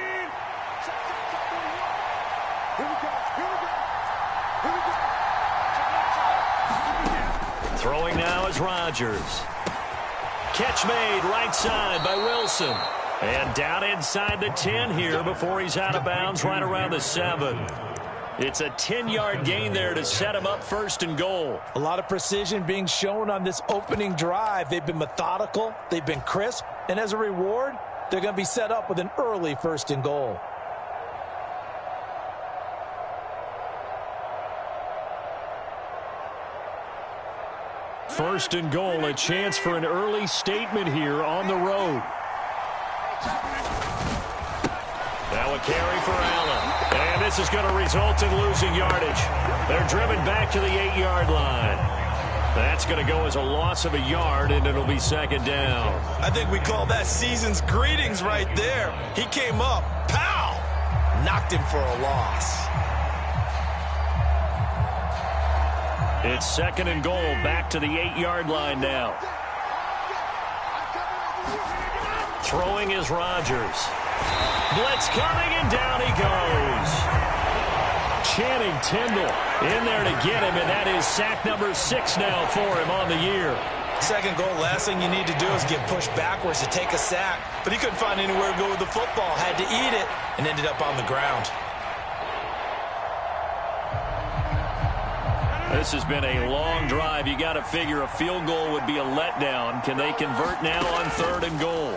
Throwing now is Rodgers. Catch made right side by Wilson. And down inside the 10 here before he's out of bounds right around the 7. It's a 10-yard gain there to set him up 1st and goal. A lot of precision being shown on this opening drive. They've been methodical. They've been crisp. And as a reward, they're going to be set up with an early 1st and goal. First and goal, a chance for an early statement here on the road. Now a carry for Allen. And this is going to result in losing yardage. They're driven back to the 8-yard line. That's going to go as a loss of a yard, and it'll be 2nd down. I think we call that season's greetings right there. He came up, pow! Knocked him for a loss. It's 2nd and goal, back to the 8-yard line now. Throwing is Rodgers. Blitz coming, and down he goes. Channing Tindall in there to get him, and that is sack number 6 now for him on the year. 2nd goal, last thing you need to do is get pushed backwards to take a sack. But he couldn't find anywhere to go with the football, had to eat it, and ended up on the ground. This has been a long drive. You got to figure a field goal would be a letdown. Can they convert now on 3rd and goal?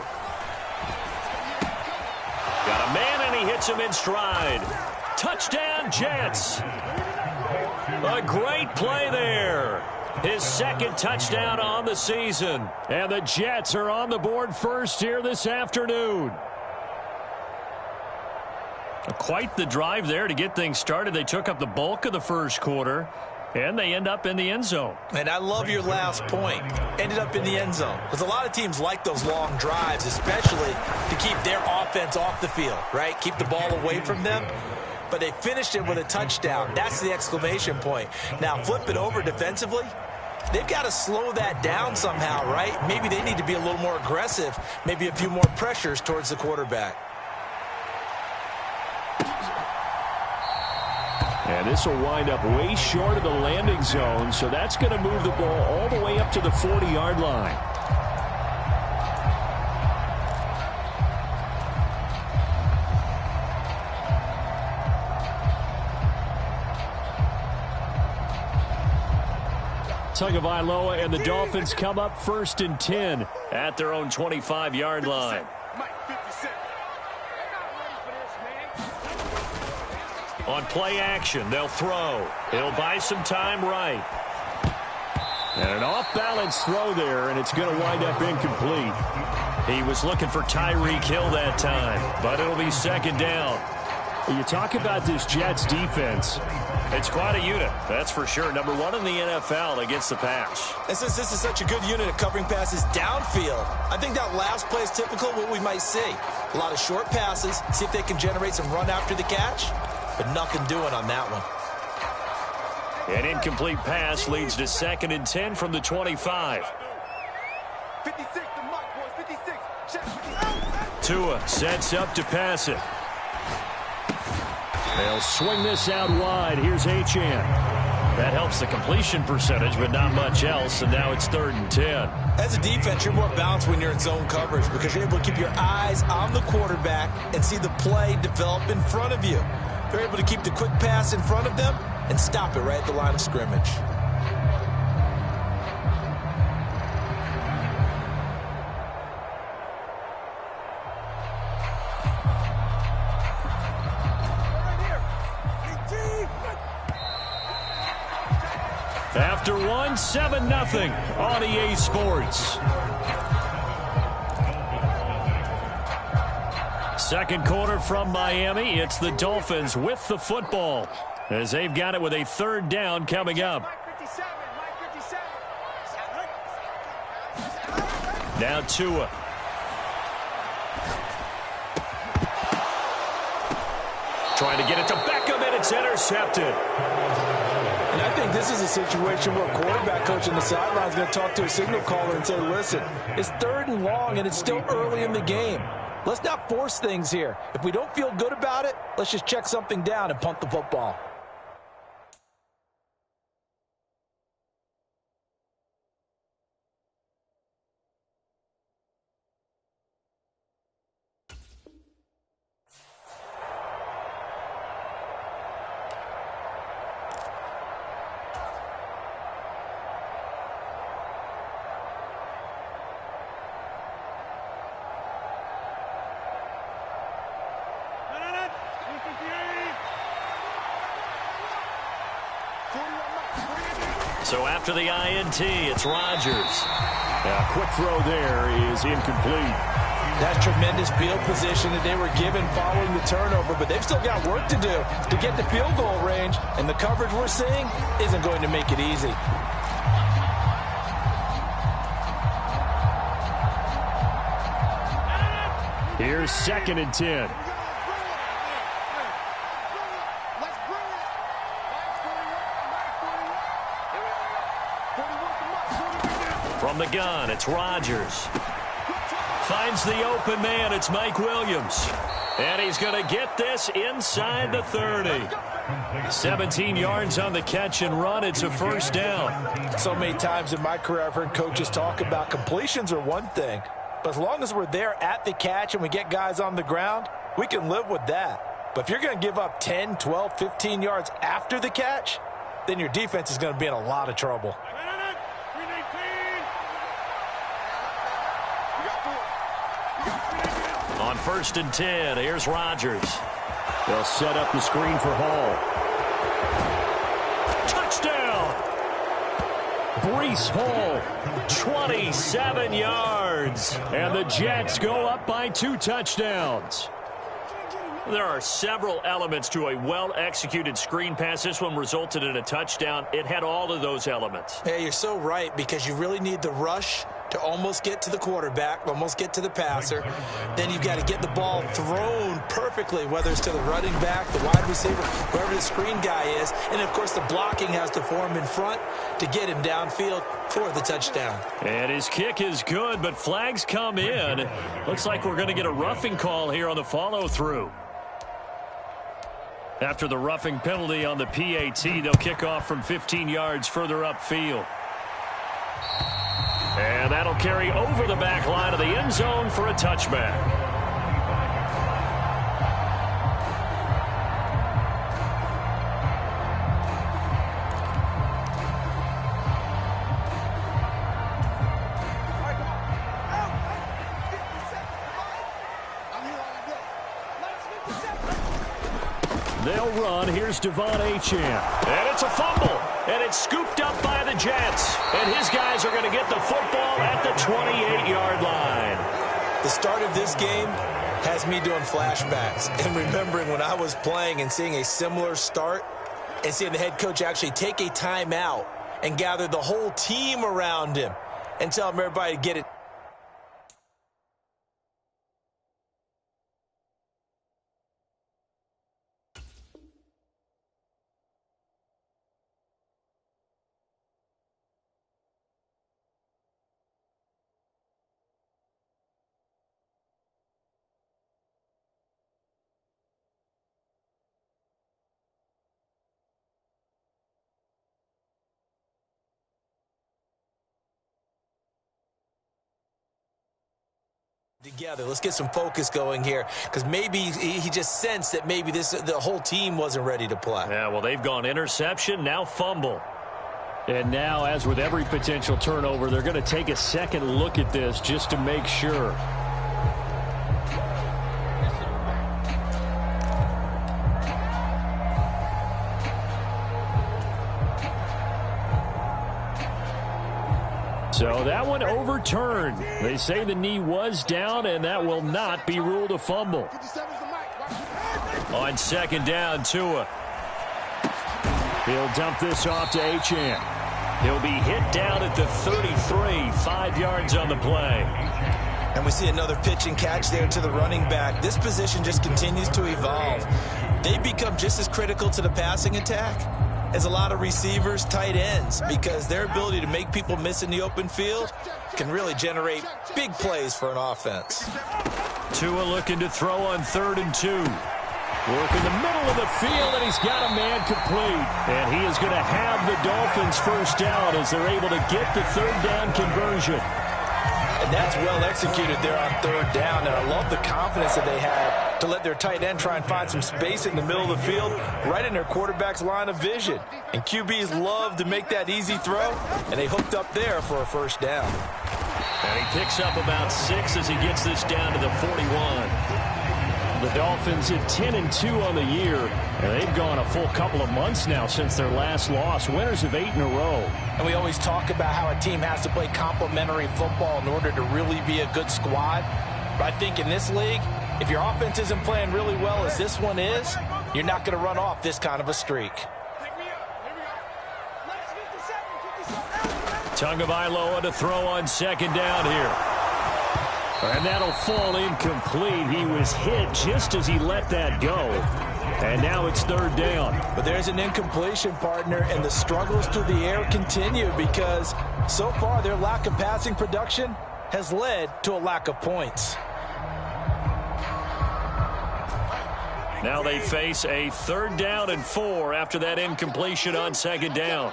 Got a man, and he hits him in stride. Touchdown, Jets. A great play there. His 2nd touchdown on the season. And the Jets are on the board first here this afternoon. Quite the drive there to get things started. They took up the bulk of the first quarter, and they end up in the end zone. And I love your last point. Ended up in the end zone. Because a lot of teams like those long drives, especially to keep their offense off the field, right? Keep the ball away from them. But they finished it with a touchdown. That's the exclamation point. Now, flip it over defensively. They've got to slow that down somehow, right? Maybe they need to be a little more aggressive. Maybe a few more pressures towards the quarterback. And this will wind up way short of the landing zone, so that's going to move the ball all the way up to the 40-yard line. Tagovailoa and the Dolphins come up 1st and 10 at their own 25-yard line. On play action, they'll throw. He'll buy some time right. And an off-balance throw there, and it's going to wind up incomplete. He was looking for Tyreek Hill that time, but it'll be 2nd down. You talk about this Jets defense. It's quite a unit, that's for sure. Number one in the NFL against the pass. And since this is such a good unit of covering passes downfield, I think that last play is typical of what we might see. A lot of short passes, see if they can generate some run after the catch, but nothing doing on that one. An incomplete pass leads to 2nd and 10 from the 25. 56, the mark, boys, 56. Check. Tua sets up to pass it. They'll swing this out wide. Here's Achane. That helps the completion percentage, but not much else, and now it's 3rd and 10. As a defense, you're more balanced when you're in zone coverage because you're able to keep your eyes on the quarterback and see the play develop in front of you. They're able to keep the quick pass in front of them and stop it right at the line of scrimmage. After one, 7-0 on EA Sports. Second quarter from Miami. It's the Dolphins with the football as they've got it with a 3rd down coming up. Now Tua. Trying to get it to Beckham, and it's intercepted. And I think this is a situation where a quarterback coach on the sideline is going to talk to a signal caller and say, listen, it's 3rd and long, and it's still early in the game. Let's not force things here. If we don't feel good about it, let's just check something down and punt the football. So after the INT, it's Rodgers. A quick throw there is incomplete. That's tremendous field position that they were given following the turnover, but they've still got work to do to get the field goal range, and the coverage we're seeing isn't going to make it easy. Here's 2nd and 10. From the gun, it's Rodgers. Finds the open man, it's Mike Williams. And he's going to get this inside the 30. 17 yards on the catch and run. It's a 1st down. So many times in my career I've heard coaches talk about completions are one thing, but as long as we're there at the catch and we get guys on the ground, we can live with that. But if you're going to give up 10, 12, 15 yards after the catch, then your defense is going to be in a lot of trouble. On 1st and 10, here's Rodgers. They'll set up the screen for Hall. Touchdown! Breece Hall, 27 yards. And the Jets go up by 2 touchdowns. There are several elements to a well-executed screen pass. This one resulted in a touchdown. It had all of those elements. Yeah, you're so right, because you really need the rush to almost get to the quarterback, almost get to the passer. Then you've got to get the ball thrown perfectly, whether it's to the running back, the wide receiver, wherever the screen guy is. And, of course, the blocking has to form in front to get him downfield for the touchdown. And his kick is good, but flags come in. Looks like we're going to get a roughing call here on the follow-through. After the roughing penalty on the PAT, they'll kick off from 15 yards further upfield. And that'll carry over the back line of the end zone for a touchback. They'll run. Here's Devon Achane. And it's a fumble. And it's scooped up by the Jets. And his guys are going to get the football at the 28-yard line. The start of this game has me doing flashbacks and remembering when I was playing and seeing a similar start and seeing the head coach actually take a timeout and gather the whole team around him and tell him everybody to get it. Together. Let's get some focus going here because maybe he just sensed that maybe the whole team wasn't ready to play. Yeah, well, they've gone interception, now fumble. And now, as with every potential turnover, they're going to take a second look at this just to make sure. So that one overturned. They say the knee was down, and that will not be ruled a fumble. On second down, Tua. He'll dump this off to Achane. He'll be hit down at the 33, 5 yards on the play. And we see another pitch and catch there to the running back. This position just continues to evolve. They become just as critical to the passing attack as a lot of receivers, tight ends, because their ability to make people miss in the open field can really generate big plays for an offense. Tua looking to throw on 3rd and 2. Work in the middle of the field, and he's got a man complete. And he is going to have the Dolphins first down as they're able to get the 3rd down conversion. And that's well executed there on 3rd down. And I love the confidence that they had to let their tight end try and find some space in the middle of the field, right in their quarterback's line of vision. And QBs love to make that easy throw, and they hooked up there for a first down. And he picks up about 6 as he gets this down to the 41. The Dolphins at 10-2 on the year, and they've gone a full couple of months now since their last loss. Winners of 8 in a row. And we always talk about how a team has to play complementary football in order to really be a good squad. But I think in this league, if your offense isn't playing really well as this one is, you're not going to run off this kind of a streak. Tagovailoa to throw on second down here. And that'll fall incomplete. He was hit just as he let that go. And now it's 3rd down. But there's an incompletion, partner, and the struggles through the air continue because so far their lack of passing production has led to a lack of points. Now they face a 3rd down and 4 after that incompletion on second down.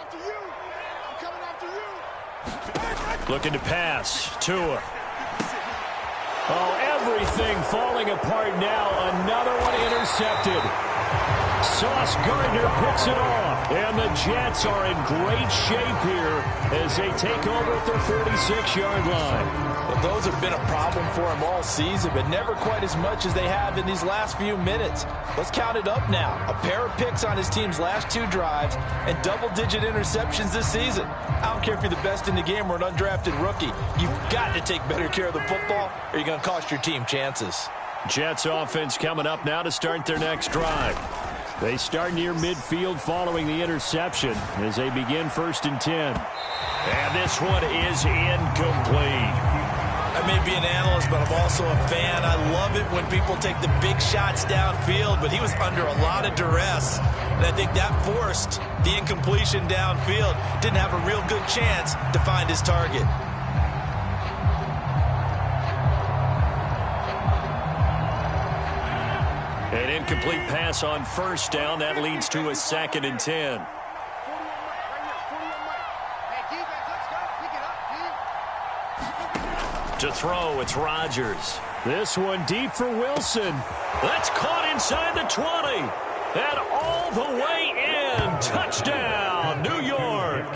Looking to pass. Tua. Oh, everything falling apart now. Another one intercepted. Sauce Gardner picks it off. And the Jets are in great shape here as they take over at their 36-yard line. Well, those have been a problem for them all season, but never quite as much as they have in these last few minutes. Let's count it up now. A pair of picks on his team's last 2 drives and double-digit interceptions this season. I don't care if you're the best in the game or an undrafted rookie. You've got to take better care of the football or you're going to cost your team chances. Jets offense coming up now to start their next drive. They start near midfield following the interception as they begin 1st and 10. And this one is incomplete. I may be an analyst, but I'm also a fan. I love it when people take the big shots downfield, but he was under a lot of duress. And I think that forced the incompletion downfield. Didn't have a real good chance to find his target. An incomplete pass on 1st down. That leads to a 2nd and 10. To throw, it's Rodgers. This one deep for Wilson. That's caught inside the 20. And all the way in. Touchdown, New York.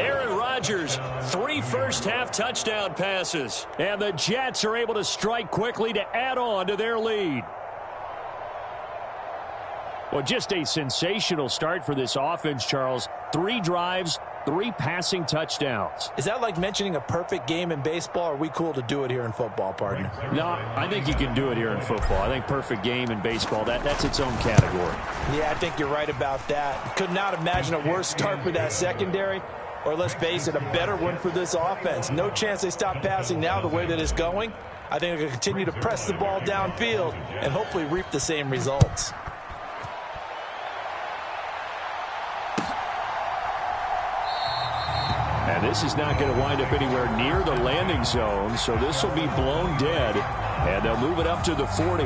Aaron Rodgers, 3 first-half touchdown passes. And the Jets are able to strike quickly to add on to their lead. Well, just a sensational start for this offense, Charles. 3 drives, 3 passing touchdowns. Is that like mentioning a perfect game in baseball? Or are we cool to do it here in football, partner? No, I think you can do it here in football. I think perfect game in baseball, that's its own category. Yeah, I think you're right about that. Could not imagine a worse start for that secondary. Or let's face it, a better one for this offense. No chance they stop passing now the way that it's going. I think they're going to continue to press the ball downfield and hopefully reap the same results. And this is not going to wind up anywhere near the landing zone, so this will be blown dead, and they'll move it up to the 40.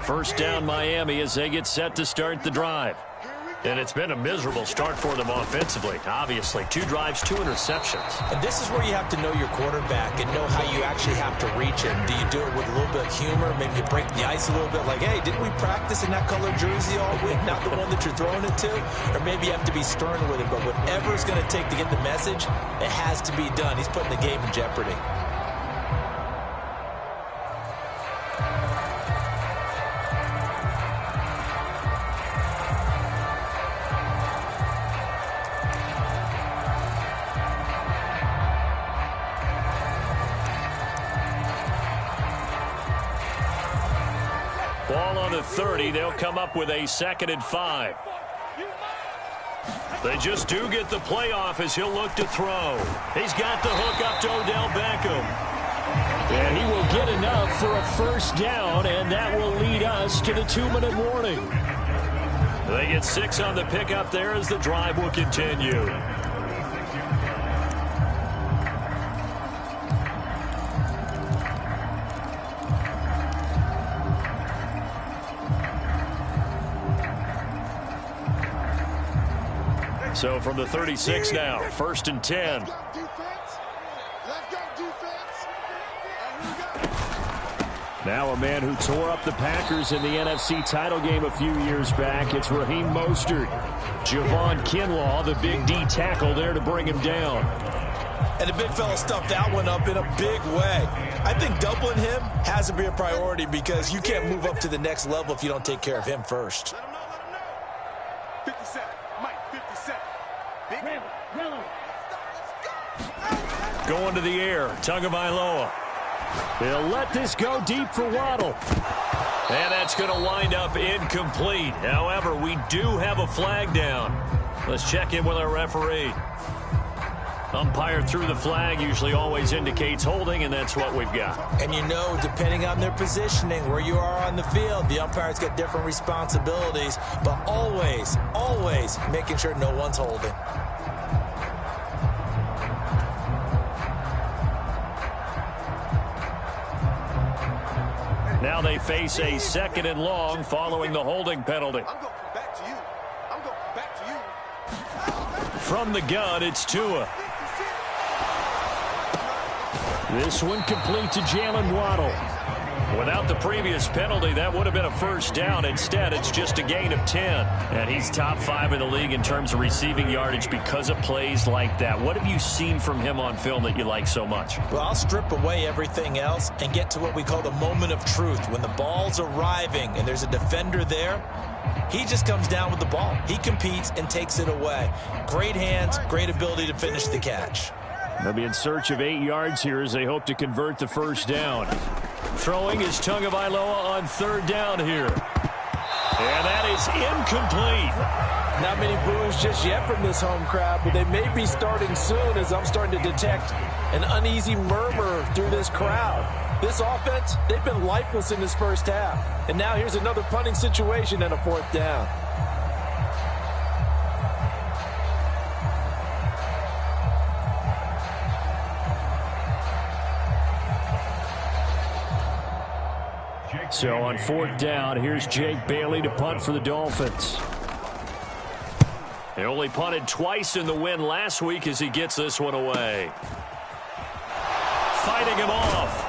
First down, Miami, as they get set to start the drive. And it's been a miserable start for them offensively. Obviously, 2 drives, 2 interceptions. And this is where you have to know your quarterback and know how you actually have to reach him. Do you do it with a little bit of humor? Maybe you break the ice a little bit like, hey, didn't we practice in that color jersey all week? Not the one that you're throwing it to? Or maybe you have to be stern with it. But whatever it's going to take to get the message, it has to be done. He's putting the game in jeopardy. Ball on the 30. They'll come up with a 2nd and 5. They just do get the playoff as he'll look to throw. He's got the hook up to Odell Beckham. And he will get enough for a first down, and that will lead us to the 2-minute warning. They get 6 on the pickup there as the drive will continue. So from the 36 now, 1st and 10. Now a man who tore up the Packers in the NFC title game a few years back. It's Raheem Mostert. Javon Kinlaw, the big D tackle there to bring him down. And the big fella stuffed that one up in a big way. I think doubling him has to be a priority because you can't move up to the next level if you don't take care of him first. 57, Mike, 57. Big yellow. Going to the air, Tagovailoa. They'll let this go deep for Waddle. And that's going to wind up incomplete. However, we do have a flag down. Let's check in with our referee. Umpire threw the flag, usually always indicates holding, and that's what we've got. And you know, depending on their positioning, where you are on the field, the umpire's got different responsibilities, but always, always making sure no one's holding. Now they face a 2nd and long following the holding penalty. I'm going back to you. I'm going back to you. From the gun, it's Tua. This one complete to Jalen Waddle. Without the previous penalty, that would have been a first down. Instead, it's just a gain of 10. And he's top 5 in the league in terms of receiving yardage because of plays like that. What have you seen from him on film that you like so much? Well, I'll strip away everything else and get to what we call the moment of truth. When the ball's arriving and there's a defender there, he just comes down with the ball. He competes and takes it away. Great hands, great ability to finish the catch. They'll be in search of 8 yards here as they hope to convert the first down. Throwing is Tagovailoa on 3rd down here. And that is incomplete. Not many boos just yet from this home crowd, but they may be starting soon as I'm starting to detect an uneasy murmur through this crowd. This offense, they've been lifeless in this first half. And now here's another punting situation and a 4th down. So on 4th down, here's Jake Bailey to punt for the Dolphins. They only punted twice in the win last week as he gets this one away. Fighting him off.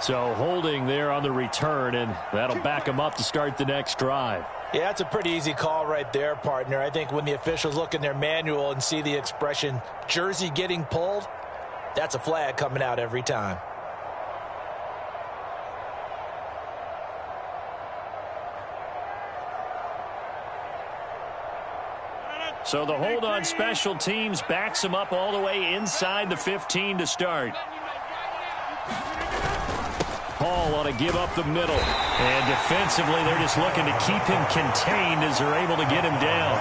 So holding there on the return, and that'll back him up to start the next drive. Yeah, it's a pretty easy call right there, partner. I think when the officials look in their manual and see the expression jersey getting pulled, that's a flag coming out every time. So the hold on special teams backs him up all the way inside the 15 to start. Hall ought to give up the middle. And defensively, they're just looking to keep him contained as they're able to get him down.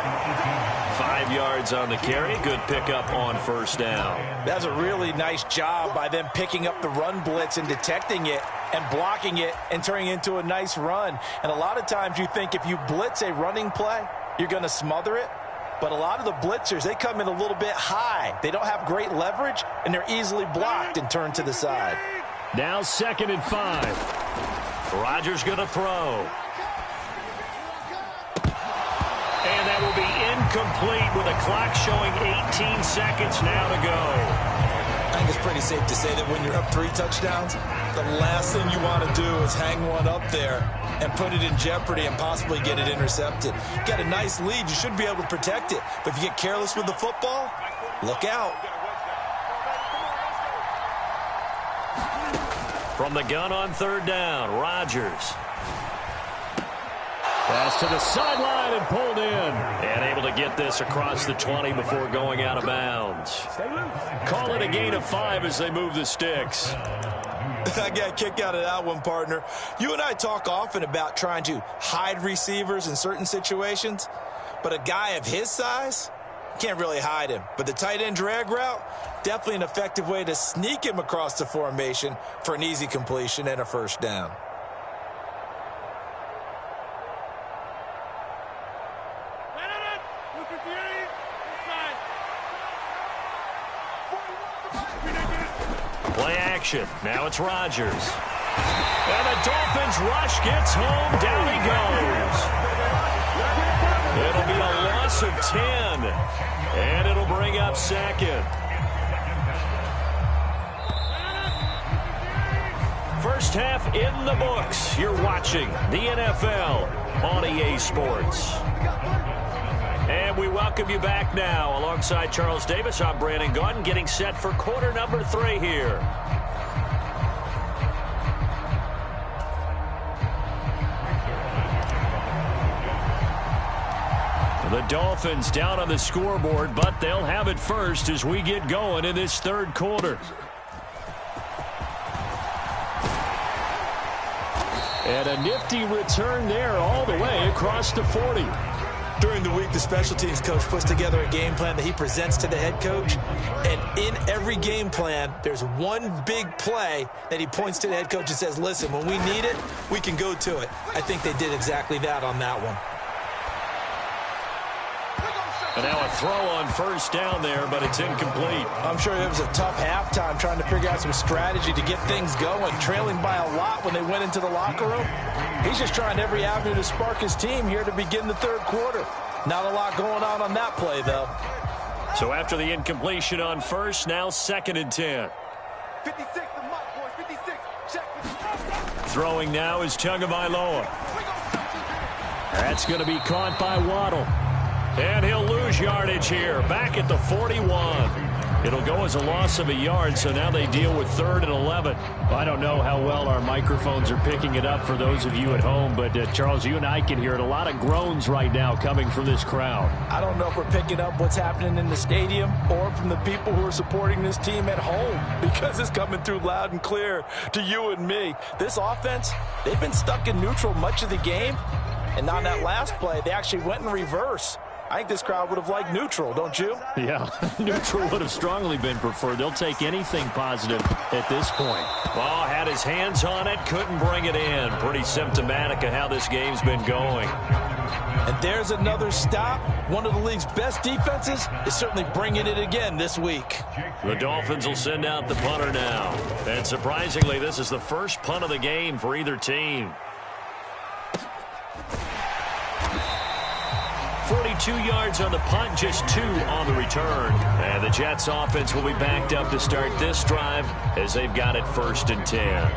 5 yards on the carry. Good pickup on first down. That's a really nice job by them picking up the run blitz and detecting it and blocking it and turning it into a nice run. And a lot of times you think if you blitz a running play, you're going to smother it. But a lot of the blitzers, they come in a little bit high. They don't have great leverage, and they're easily blocked and turned to the side. Now 2nd and 5. Rodgers going to throw. And that will be incomplete with a clock showing 18 seconds now to go. I think it's pretty safe to say that when you're up 3 touchdowns, the last thing you want to do is hang one up there and put it in jeopardy and possibly get it intercepted. You got a nice lead. You should be able to protect it. But if you get careless with the football, look out. From the gun on 3rd down, Rodgers. Pass to the sideline and pulled in. And able to get this across the 20 before going out of bounds. Call it a gain of 5 as they move the sticks. I got a kick out of that one, partner. You and I talk often about trying to hide receivers in certain situations, but a guy of his size can't really hide him. But the tight end drag route, definitely an effective way to sneak him across the formation for an easy completion and a first down. Play action. Now it's Rodgers. And the Dolphins rush gets home. Down he goes. It'll be a loss of 10. And it'll bring up 2nd. First half in the books. You're watching the NFL on EA Sports. And we welcome you back now. Alongside Charles Davis, I'm Brandon Gaudin, getting set for quarter number 3 here. The Dolphins down on the scoreboard, but they'll have it first as we get going in this 3rd quarter. And a nifty return there all the way across the 40. During the week, the special teams coach puts together a game plan that he presents to the head coach. And in every game plan, there's one big play that he points to the head coach and says, listen, when we need it, we can go to it. I think they did exactly that on that one. And now a throw on first down there, but it's incomplete. I'm sure it was a tough halftime trying to figure out some strategy to get things going, trailing by a lot when they went into the locker room. He's just trying every avenue to spark his team here to begin the 3rd quarter. Not a lot going on that play, though. So after the incompletion on first, now 2nd and 10. 56, the mark, boys, 56. Check. Throwing now is Tagovailoa. That's going to be caught by Waddle. And he'll lose yardage here, back at the 41. It'll go as a loss of a yard, so now they deal with 3rd and 11. I don't know how well our microphones are picking it up for those of you at home, but Charles, you and I can hear it. A lot of groans right now coming from this crowd. I don't know if we're picking up what's happening in the stadium or from the people who are supporting this team at home, because it's coming through loud and clear to you and me. This offense, they've been stuck in neutral much of the game, and on that last play, they actually went in reverse. I think this crowd would have liked neutral, don't you? Yeah, neutral would have strongly been preferred. They'll take anything positive at this point. Well, had his hands on it, couldn't bring it in. Pretty symptomatic of how this game's been going. And there's another stop. One of the league's best defenses is certainly bringing it again this week. The Dolphins will send out the punter now. And surprisingly, this is the first punt of the game for either team. 42 yards on the punt, just 2 on the return. And the Jets offense will be backed up to start this drive as they've got it 1st and 10.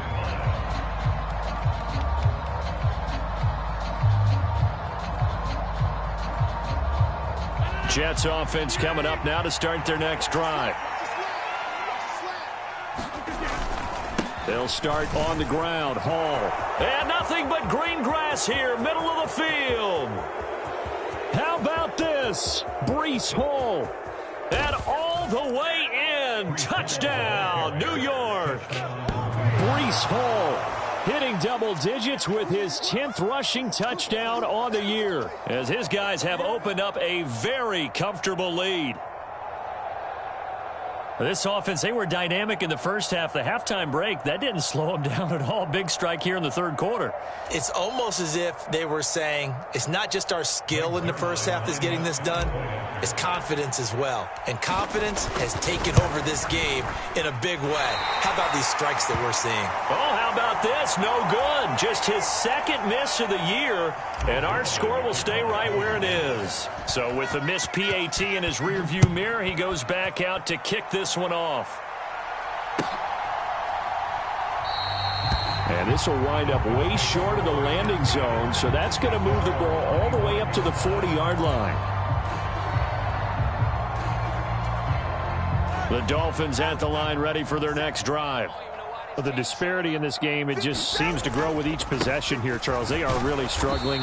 Jets offense coming up now to start their next drive. They'll start on the ground. Hall. And nothing but green grass here, middle of the field. How about this? Breece Hall. And all the way in. Touchdown, New York. Breece Hall hitting double digits with his 10th rushing touchdown on the year, as his guys have opened up a very comfortable lead. This offense, they were dynamic in the first half. The halftime break, that didn't slow them down at all. Big strike here in the third quarter. It's almost as if they were saying, it's not just our skill in the first half that's getting this done, it's confidence as well. And confidence has taken over this game in a big way. How about these strikes that we're seeing? Oh, how about this? No good. Just his second miss of the year, and our score will stay right where it is. So with the missed PAT in his rearview mirror, he goes back out to kick this one off. And this will wind up way short of the landing zone, so that's going to move the ball all the way up to the 40-yard line. The Dolphins at the line, ready for their next drive. Well, the disparity in this game, it just seems to grow with each possession here, Charles. They are really struggling.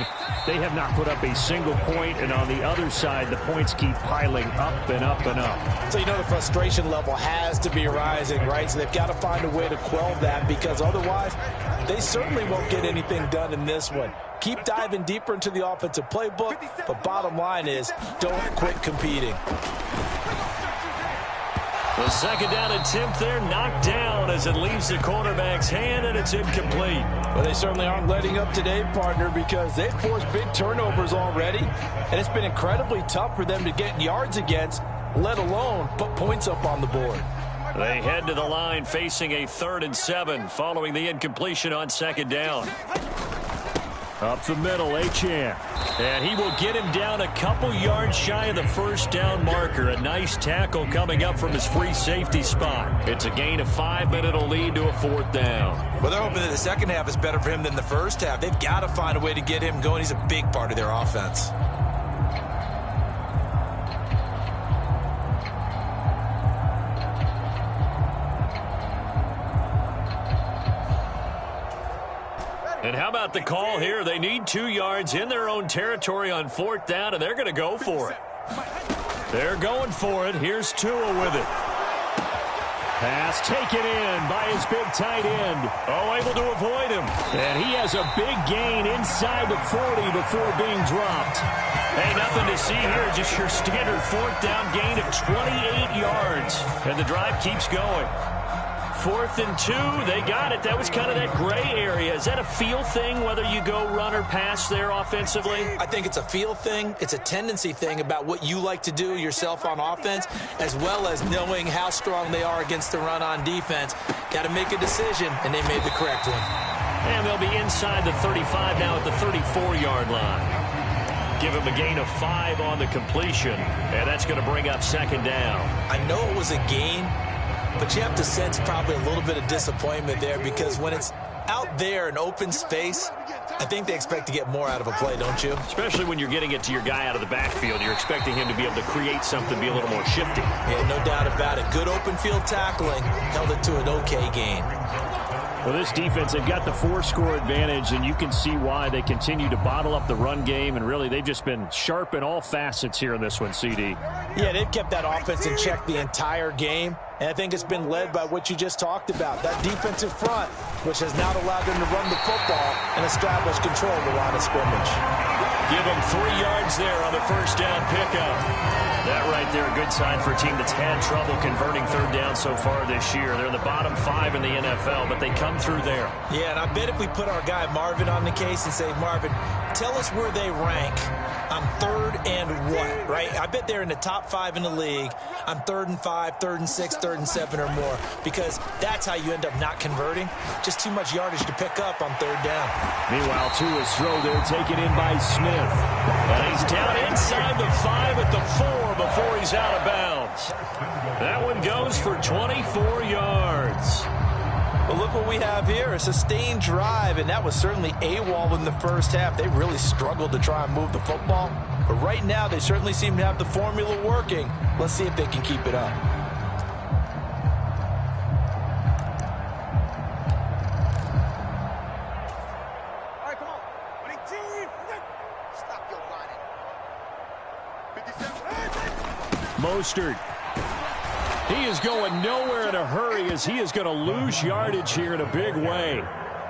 They have not put up a single point, and on the other side, the points keep piling up and up and up. So you know the frustration level has to be rising, right? So they've got to find a way to quell that, because otherwise they certainly won't get anything done in this one. Keep diving deeper into the offensive playbook, but bottom line is don't quit competing. The second down attempt there knocked down as it leaves the quarterback's hand, and it's incomplete. Well, they certainly aren't letting up today, partner, because they've forced big turnovers already, and it's been incredibly tough for them to get yards against, let alone put points up on the board. They head to the line facing a 3rd and 7 following the incompletion on second down. Up the middle, Achane. And he will get him down a couple yards shy of the first down marker. A nice tackle coming up from his free safety spot. It's a gain of 5, but it'll lead to a 4th down. Well, they're hoping that the second half is better for him than the first half. They've got to find a way to get him going. He's a big part of their offense. And how about the call here? They need 2 yards in their own territory on 4th down, and they're going to go for it. They're going for it. Here's Tua with it. Pass taken in by his big tight end. Oh, able to avoid him. And he has a big gain inside the 40 before being dropped. Hey, nothing to see here. Just your standard 4th down gain of 28 yards. And the drive keeps going. 4th and 2, they got it. That was kind of that gray area. Is that a feel thing, whether you go run or pass there offensively? I think it's a feel thing. It's a tendency thing about what you like to do yourself on offense, as well as knowing how strong they are against the run on defense. Got to make a decision, and they made the correct one. And they'll be inside the 35 now at the 34-yard line. Give him a gain of 5 on the completion, and that's going to bring up second down. I know it was a gain, but you have to sense probably a little bit of disappointment there, because when it's out there in open space, I think they expect to get more out of a play, don't you? Especially when you're getting it to your guy out of the backfield. You're expecting him to be able to create something, be a little more shifty. Yeah, no doubt about it. Good open field tackling held it to an okay gain. Well, this defense, they've got the 4-score advantage, and you can see why they continue to bottle up the run game, and really they've just been sharp in all facets here in this one, CD. Yeah, they've kept that offense in check the entire game, and I think it's been led by what you just talked about, that defensive front, which has not allowed them to run the football and establish control of the line of scrimmage. Give them 3 yards there on the first down pickup. That right there, a good sign for a team that's had trouble converting 3rd down so far this year. They're in the bottom 5 in the NFL, but they come through there. Yeah, and I bet if we put our guy Marvin on the case and say, Marvin, tell us where they rank on 3rd and what, right? I bet they're in the top 5 in the league on 3rd and 5, 3rd and 6, 3rd and 7 or more, because that's how you end up not converting. Just too much yardage to pick up on 3rd down. Meanwhile, Tua's throw there taken in by Smith. And he's down inside the 5 at the 4 before he's out of bounds. That one goes for 24 yards. Well, look what we have here, a sustained drive, and that was certainly AWOL in the first half. They really struggled to try and move the football, but right now they certainly seem to have the formula working. Let's see if they can keep it up. All right, come on. Winning team. Stop your whining. 57. Mostert. He is going nowhere in a hurry as he is going to lose yardage here in a big way.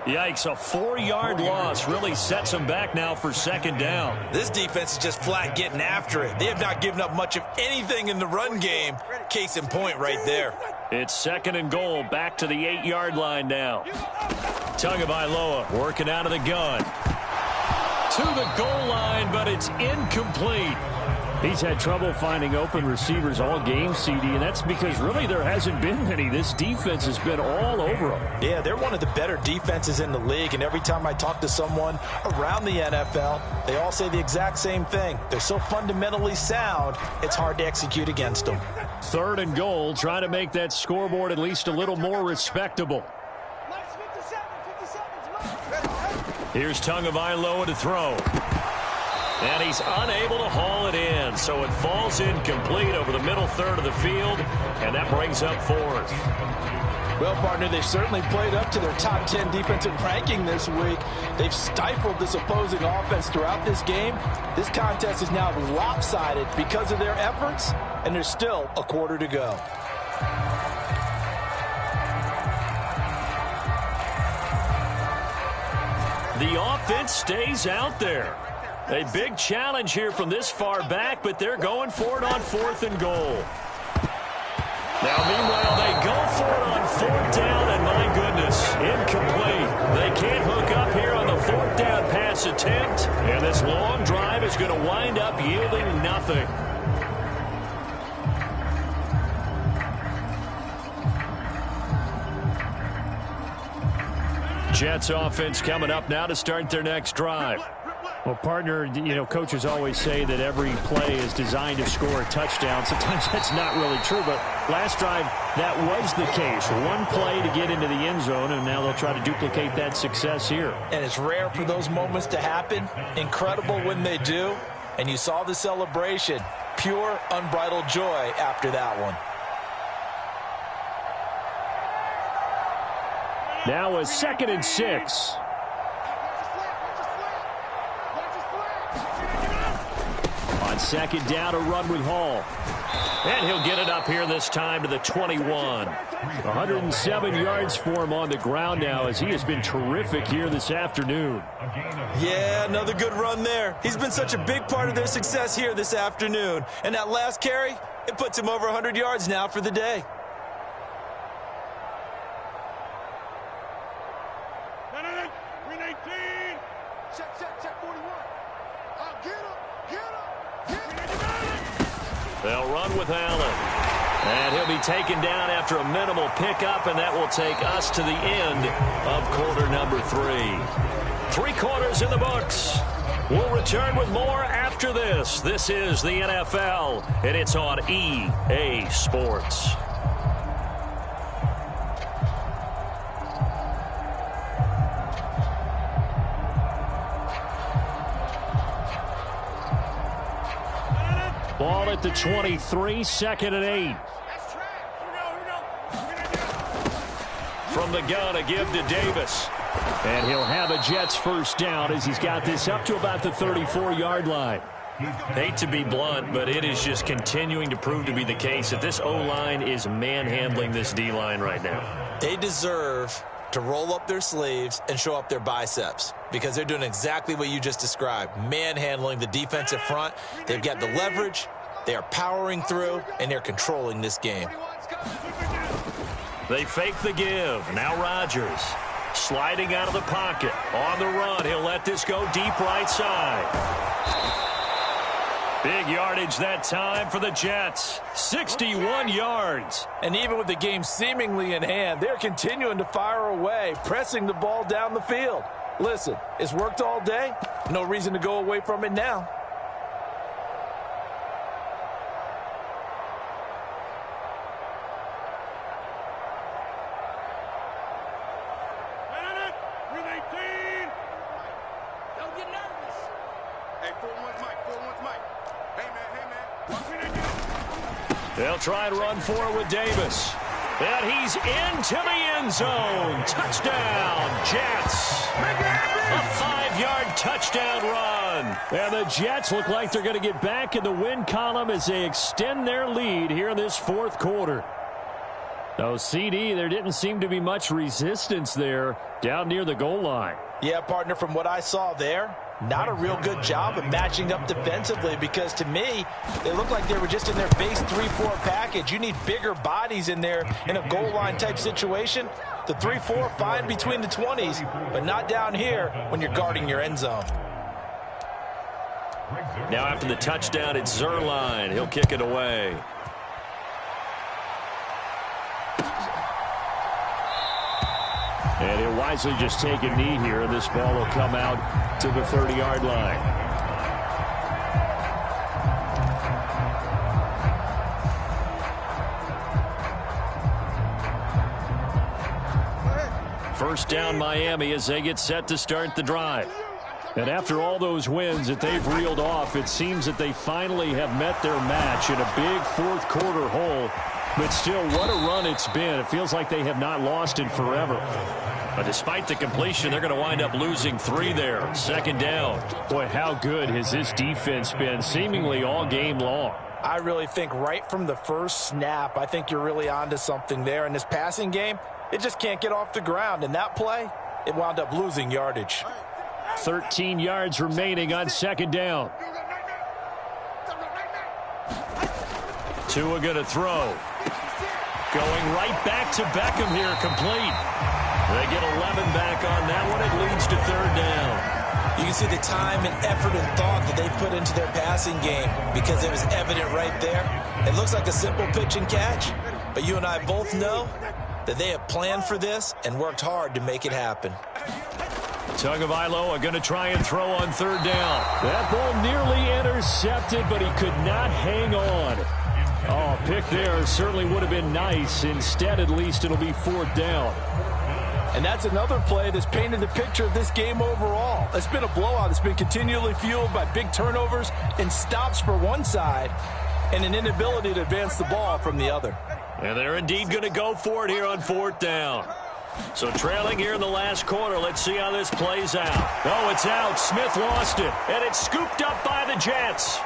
Yikes, a 4-yard loss really sets him back now for second down. This defense is just flat getting after it. They have not given up much of anything in the run game. Case in point right there. It's second and goal, back to the 8-yard line now. Tagovailoa working out of the gun. To the goal line, but it's incomplete. He's had trouble finding open receivers all game, CD, and that's because really there hasn't been many. This defense has been all over them. Yeah, they're one of the better defenses in the league, and every time I talk to someone around the NFL, they all say the exact same thing. They're so fundamentally sound, it's hard to execute against them. Third and goal, trying to make that scoreboard at least a little more respectable. Here's Tagovailoa to throw. And he's unable to haul it in, so it falls incomplete over the middle third of the field, and that brings up fourth. Well, partner, they've certainly played up to their top 10 defensive ranking this week. They've stifled this opposing offense throughout this game. This contest is now lopsided because of their efforts, and there's still a quarter to go. The offense stays out there. A big challenge here from this far back, but they're going for it on fourth and goal. Now, meanwhile, they go for it on fourth down, and my goodness, incomplete. They can't hook up here on the fourth down pass attempt, and this long drive is going to wind up yielding nothing. Jets offense coming up now to start their next drive. Well, partner, you know, coaches always say that every play is designed to score a touchdown. Sometimes that's not really true, but last drive, that was the case. One play to get into the end zone, and now they'll try to duplicate that success here. And it's rare for those moments to happen. Incredible when they do. And you saw the celebration. Pure, unbridled joy after that one. Now a 2nd and 6. On second down, a run with Hall. And he'll get it up here this time to the 21. 107 yards for him on the ground now as he has been terrific here this afternoon. Yeah, another good run there. He's been such a big part of their success here this afternoon. And that last carry, it puts him over 100 yards now for the day. Check 41. Get him. They'll run with Allen. And he'll be taken down after a minimal pickup, and that will take us to the end of quarter number 3. 3 quarters in the books. We'll return with more after this. This is the NFL, and it's on EA Sports. Ball at the 23, 2nd and 8. From the gun, a give to Davis. And he'll have a Jets first down as he's got this up to about the 34-yard line. Hate to be blunt, but it is just continuing to prove to be the case that this O-line is manhandling this D-line right now. They deserve to roll up their sleeves and show up their biceps because they're doing exactly what you just described, manhandling the defensive front. They've got the leverage, they are powering through, and they're controlling this game. They fake the give. Now Rodgers sliding out of the pocket. On the run, he'll let this go deep right side. Big yardage that time for the Jets. 61 yards. And even with the game seemingly in hand, they're continuing to fire away, pressing the ball down the field. Listen, it's worked all day. No reason to go away from it now. They'll try and run for it with Davis. And he's into the end zone. Touchdown, Jets. A 5-yard touchdown run. And the Jets look like they're going to get back in the win column as they extend their lead here in this fourth quarter. Oh, CD, there didn't seem to be much resistance there down near the goal line. Yeah, partner, from what I saw there, not a real good job of matching up defensively, because to me, they looked like they were just in their base 3-4 package. You need bigger bodies in there in a goal line type situation. The 3-4, fine between the 20s, but not down here when you're guarding your end zone. Now after the touchdown, it's Zuerlein. He'll kick it away. And he'll wisely just take a knee here, and this ball will come out to the 30-yard line. First down, Miami, as they get set to start the drive. And after all those wins that they've reeled off, it seems that they finally have met their match in a big fourth quarter hole. But still, what a run it's been. It feels like they have not lost in forever. But despite the completion, they're going to wind up losing 3 there. Second down. Boy, how good has this defense been seemingly all game long? I really think right from the first snap, I think you're really onto something there. In this passing game, it just can't get off the ground. And that play, it wound up losing yardage. 13 yards remaining on second down. Tua going to throw. Going right back to Beckham here, complete. They get 11 back on that one. It leads to third down. You can see the time and effort and thought that they put into their passing game, because it was evident right there. It looks like a simple pitch and catch, but you and I both know that they have planned for this and worked hard to make it happen. Tagovailoa are going to try and throw on third down. That ball nearly intercepted, but he could not hang on. Oh, pick there certainly would have been nice. Instead, at least, it'll be fourth down. And that's another play that's painted the picture of this game overall. It's been a blowout. It's been continually fueled by big turnovers and stops for one side and an inability to advance the ball from the other. And they're indeed going to go for it here on fourth down. So trailing here in the last quarter. Let's see how this plays out. Oh, it's out. Smith lost it. And it's scooped up by the Jets.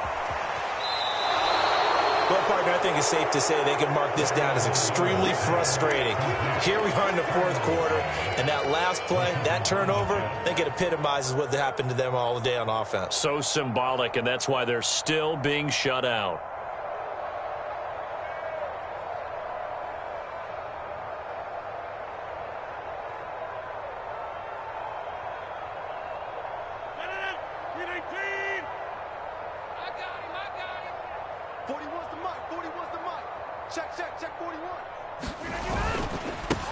Well, partner, I think it's safe to say they can mark this down as extremely frustrating. Here we are in the fourth quarter, and that last play, that turnover, I think it epitomizes what happened to them all day on offense. So symbolic, and that's why they're still being shut out.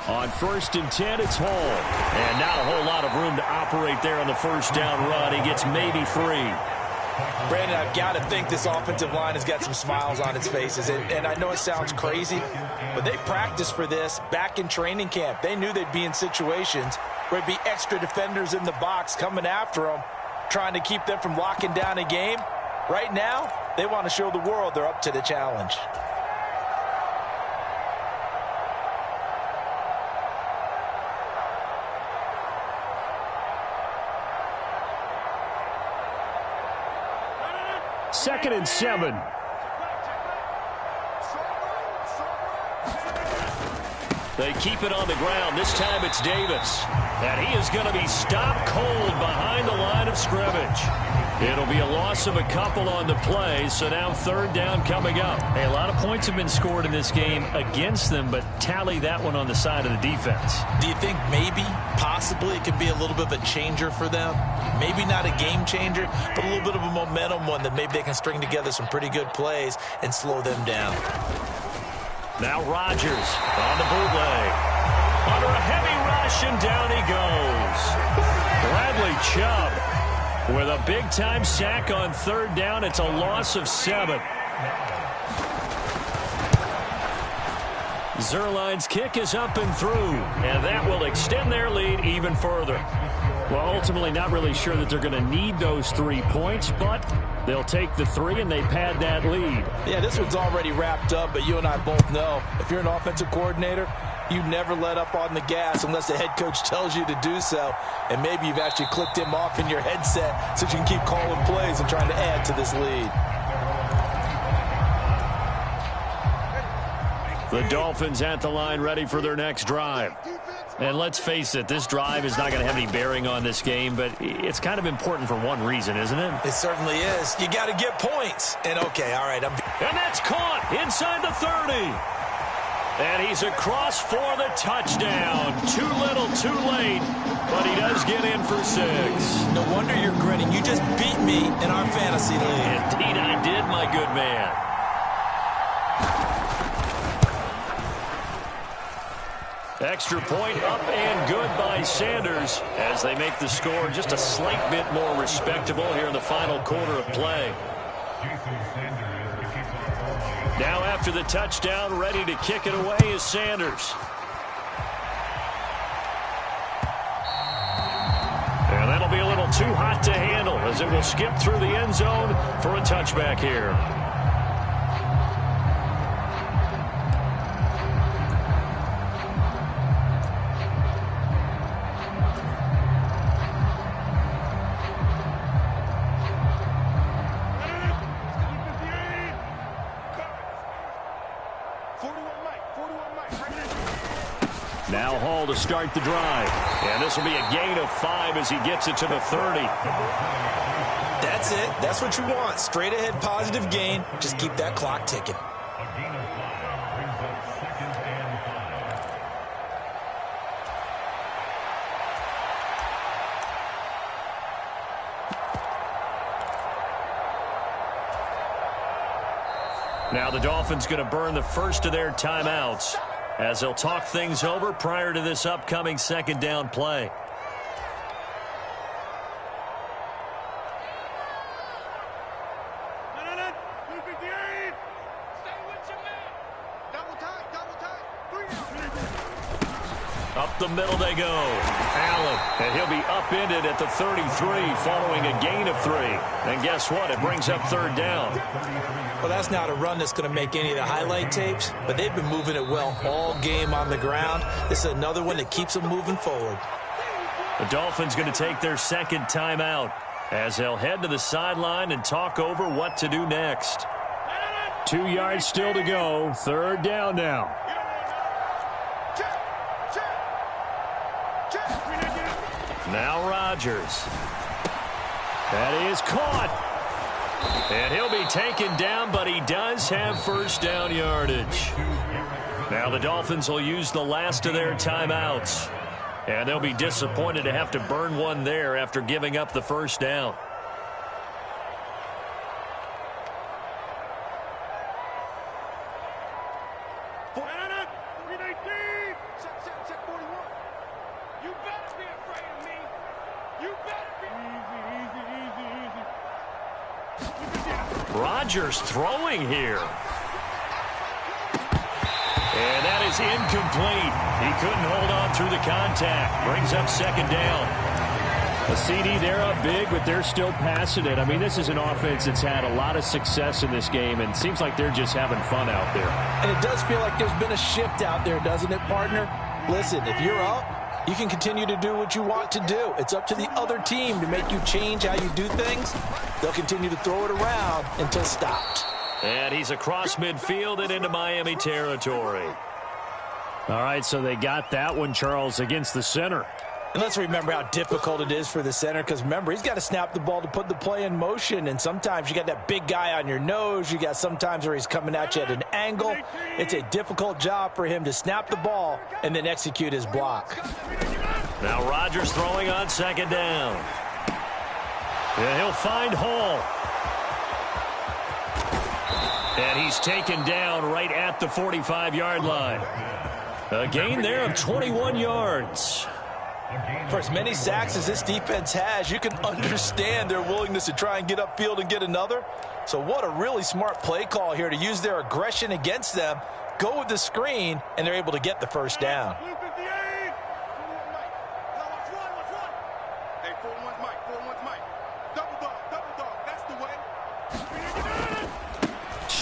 On 1st and 10, it's Hall. And not a whole lot of room to operate there on the first down run. He gets maybe 3. Brandon, I've got to think this offensive line has got some smiles on its faces. And I know it sounds crazy, but they practiced for this back in training camp. They knew they'd be in situations where it'd be extra defenders in the box coming after them, trying to keep them from locking down a game. Right now, they want to show the world they're up to the challenge. Second and 7. They keep it on the ground. This time it's Davis. And he is going to be stopped cold behind the line of scrimmage. It'll be a loss of a couple on the play, so now third down coming up. Hey, a lot of points have been scored in this game against them, but tally that one on the side of the defense. Do you think maybe, possibly, it could be a little bit of a changer for them? Maybe not a game changer, but a little bit of a momentum one that maybe they can string together some pretty good plays and slow them down. Now Rodgers on the bootleg. Under a heavy rush, and down he goes. Bradley Chubb with a big-time sack on third down. It's a loss of 7. Zuerlein's kick is up and through, and that will extend their lead even further. Well, ultimately not really sure that they're going to need those 3 points, but they'll take the 3 and they pad that lead. Yeah, this one's already wrapped up, but you and I both know if you're an offensive coordinator, you never let up on the gas unless the head coach tells you to do so. And maybe you've actually clicked him off in your headset so you can keep calling plays and trying to add to this lead. The Dolphins at the line ready for their next drive. And let's face it, this drive is not going to have any bearing on this game, but it's kind of important for one reason, isn't it? It certainly is. You got to get points. And okay, all right. And that's caught inside the 30. And he's across for the touchdown. Too little, too late, but he does get in for 6. No wonder you're grinning. You just beat me in our fantasy league. Indeed I did, my good man. Extra point up and good by Sanders as they make the score just a slight bit more respectable here in the final quarter of play. Now after the touchdown, ready to kick it away is Sanders. And that'll be a little too hot to handle as it will skip through the end zone for a touchback here. Now Hall to start the drive. And this will be a gain of 5 as he gets it to the 30. That's it. That's what you want. Straight ahead positive gain. Just keep that clock ticking. Now the Dolphins going to burn the first of their timeouts as they'll talk things over prior to this upcoming second down play. Up the middle they go. Allen, and he'll be upended at the 33 following a gain of 3. And guess what? It brings up third down. Well, that's not a run that's going to make any of the highlight tapes, but they've been moving it well all game on the ground. This is another one that keeps them moving forward. The Dolphins going to take their second timeout as they'll head to the sideline and talk over what to do next. 2 yards still to go. Third down now. Now Rodgers. That is caught. And he'll be taken down, but he does have first down yardage. Now the Dolphins will use the last of their timeouts. And they'll be disappointed to have to burn one there after giving up the first down. Rodgers throwing here. And that is incomplete. He couldn't hold on through the contact. Brings up second down. A CD, they're up big, but they're still passing it. I mean, this is an offense that's had a lot of success in this game, and it seems like they're just having fun out there. And it does feel like there's been a shift out there, doesn't it, partner? Listen, if you're up, you can continue to do what you want to do. It's up to the other team to make you change how you do things. They'll continue to throw it around until stopped. And he's across midfield and into Miami territory. All right, so they got that one, Charles, against the center. And let's remember how difficult it is for the center, because remember, he's got to snap the ball to put the play in motion, and sometimes you got that big guy on your nose. You got sometimes where he's coming at you at an angle. It's a difficult job for him to snap the ball and then execute his block. Now Rodgers throwing on second down. And he'll find Hall. And he's taken down right at the 45-yard line. A gain there of 21 yards. For as many sacks as this defense has, you can understand their willingness to try and get upfield and get another. So what a really smart play call here to use their aggression against them, go with the screen, and they're able to get the first down.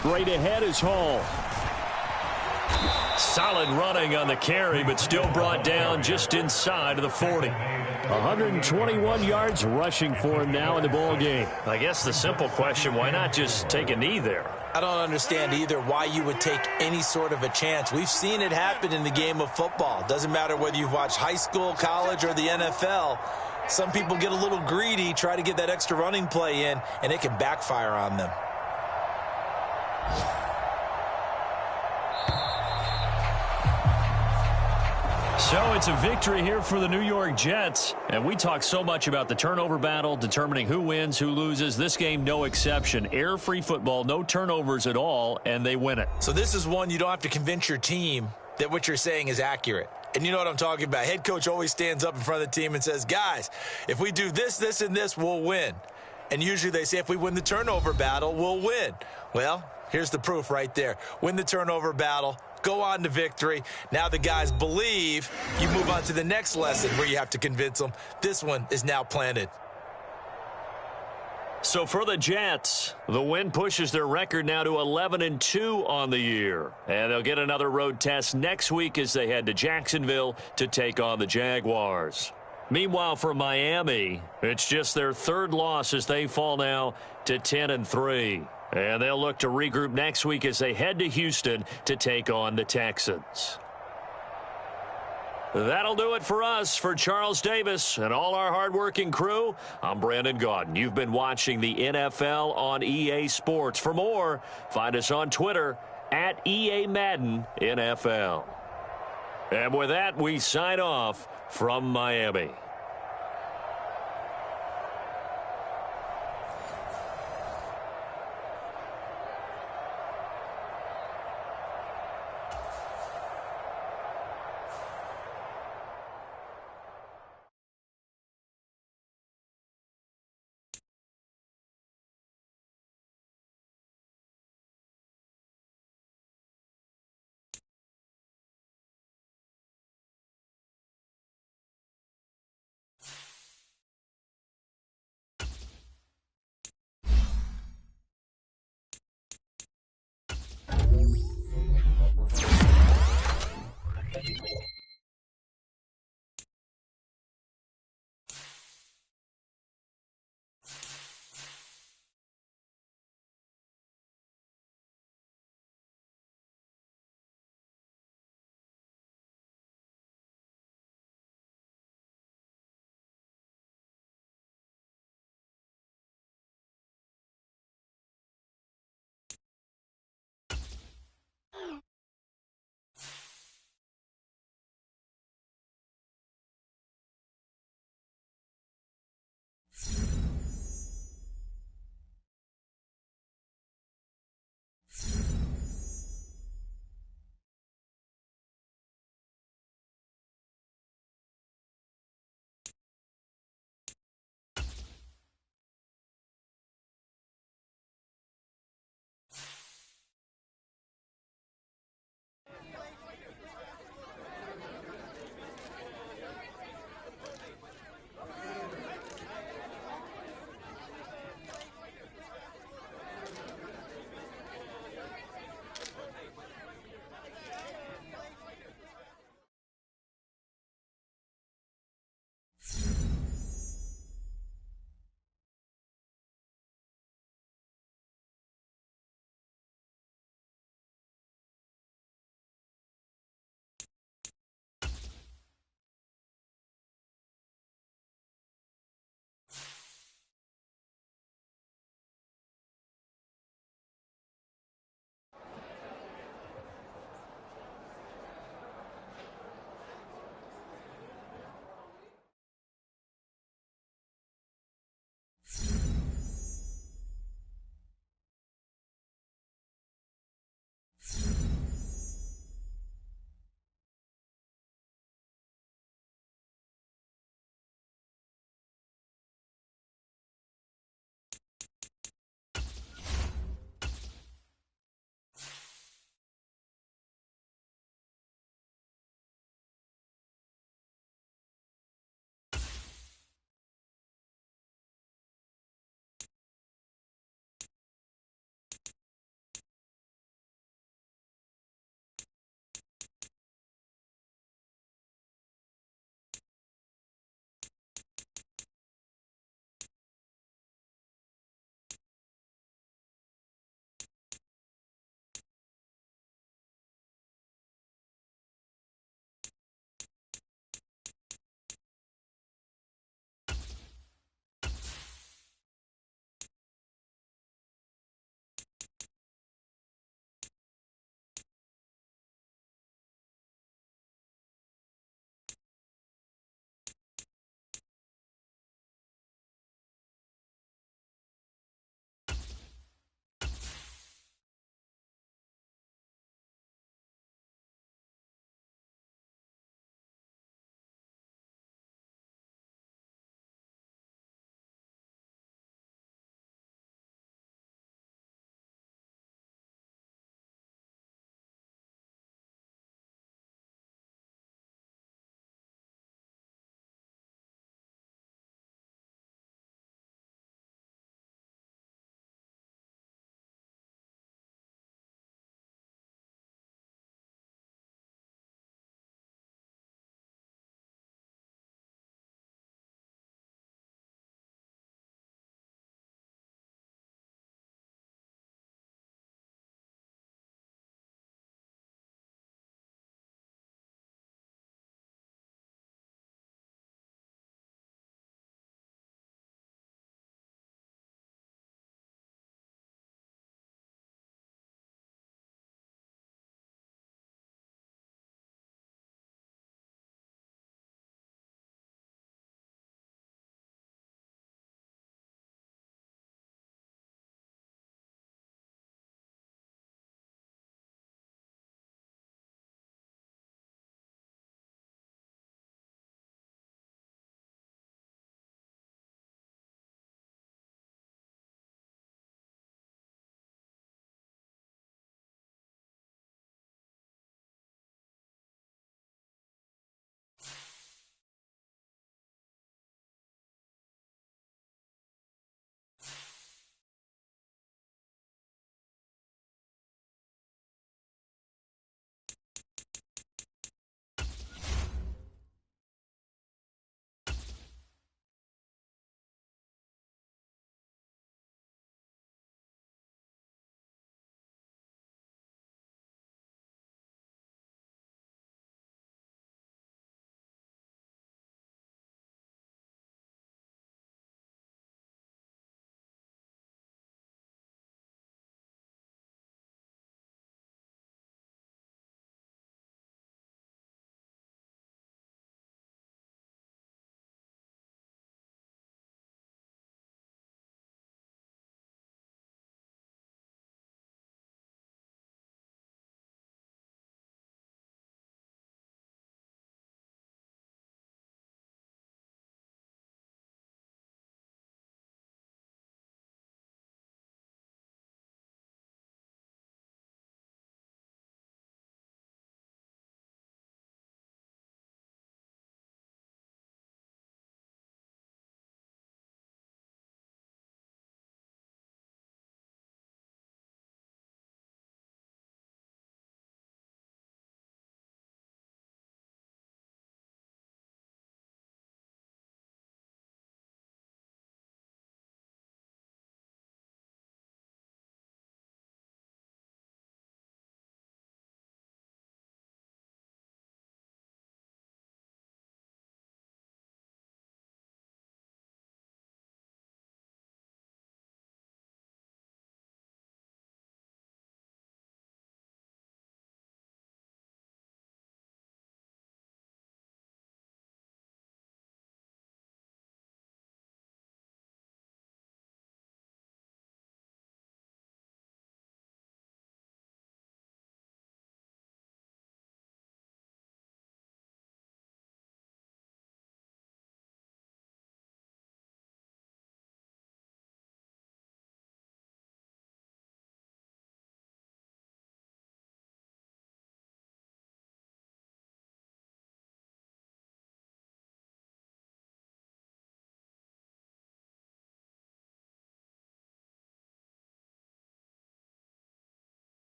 Straight ahead is Hall. Solid running on the carry, but still brought down just inside of the 40. 121 yards rushing for him now in the ball game. I guess the simple question, why not just take a knee there? I don't understand either why you would take any sort of a chance. We've seen it happen in the game of football. Doesn't matter whether you've watched high school, college, or the NFL. Some people get a little greedy, try to get that extra running play in, and it can backfire on them. So it's a victory here for the New York Jets. And we talk so much about the turnover battle, determining who wins, who loses. This game, no exception. Error-free football, no turnovers at all, and they win it. So this is one you don't have to convince your team that what you're saying is accurate. And you know what I'm talking about. Head coach always stands up in front of the team and says, guys, if we do this, this, and this, we'll win. And usually they say if we win the turnover battle, we'll win. Well, here's the proof right there. Win the turnover battle. Go on to victory. Now the guys believe. You move on to the next lesson where you have to convince them. This one is now planted. So for the Jets, the win pushes their record now to 11-2 on the year. And they'll get another road test next week as they head to Jacksonville to take on the Jaguars. Meanwhile, for Miami, it's just their third loss as they fall now to 10-3. And they'll look to regroup next week as they head to Houston to take on the Texans. That'll do it for us. For Charles Davis and all our hardworking crew, I'm Brandon Gaudin. You've been watching the NFL on EA Sports. For more, find us on Twitter at EA Madden NFL. And with that, we sign off from Miami.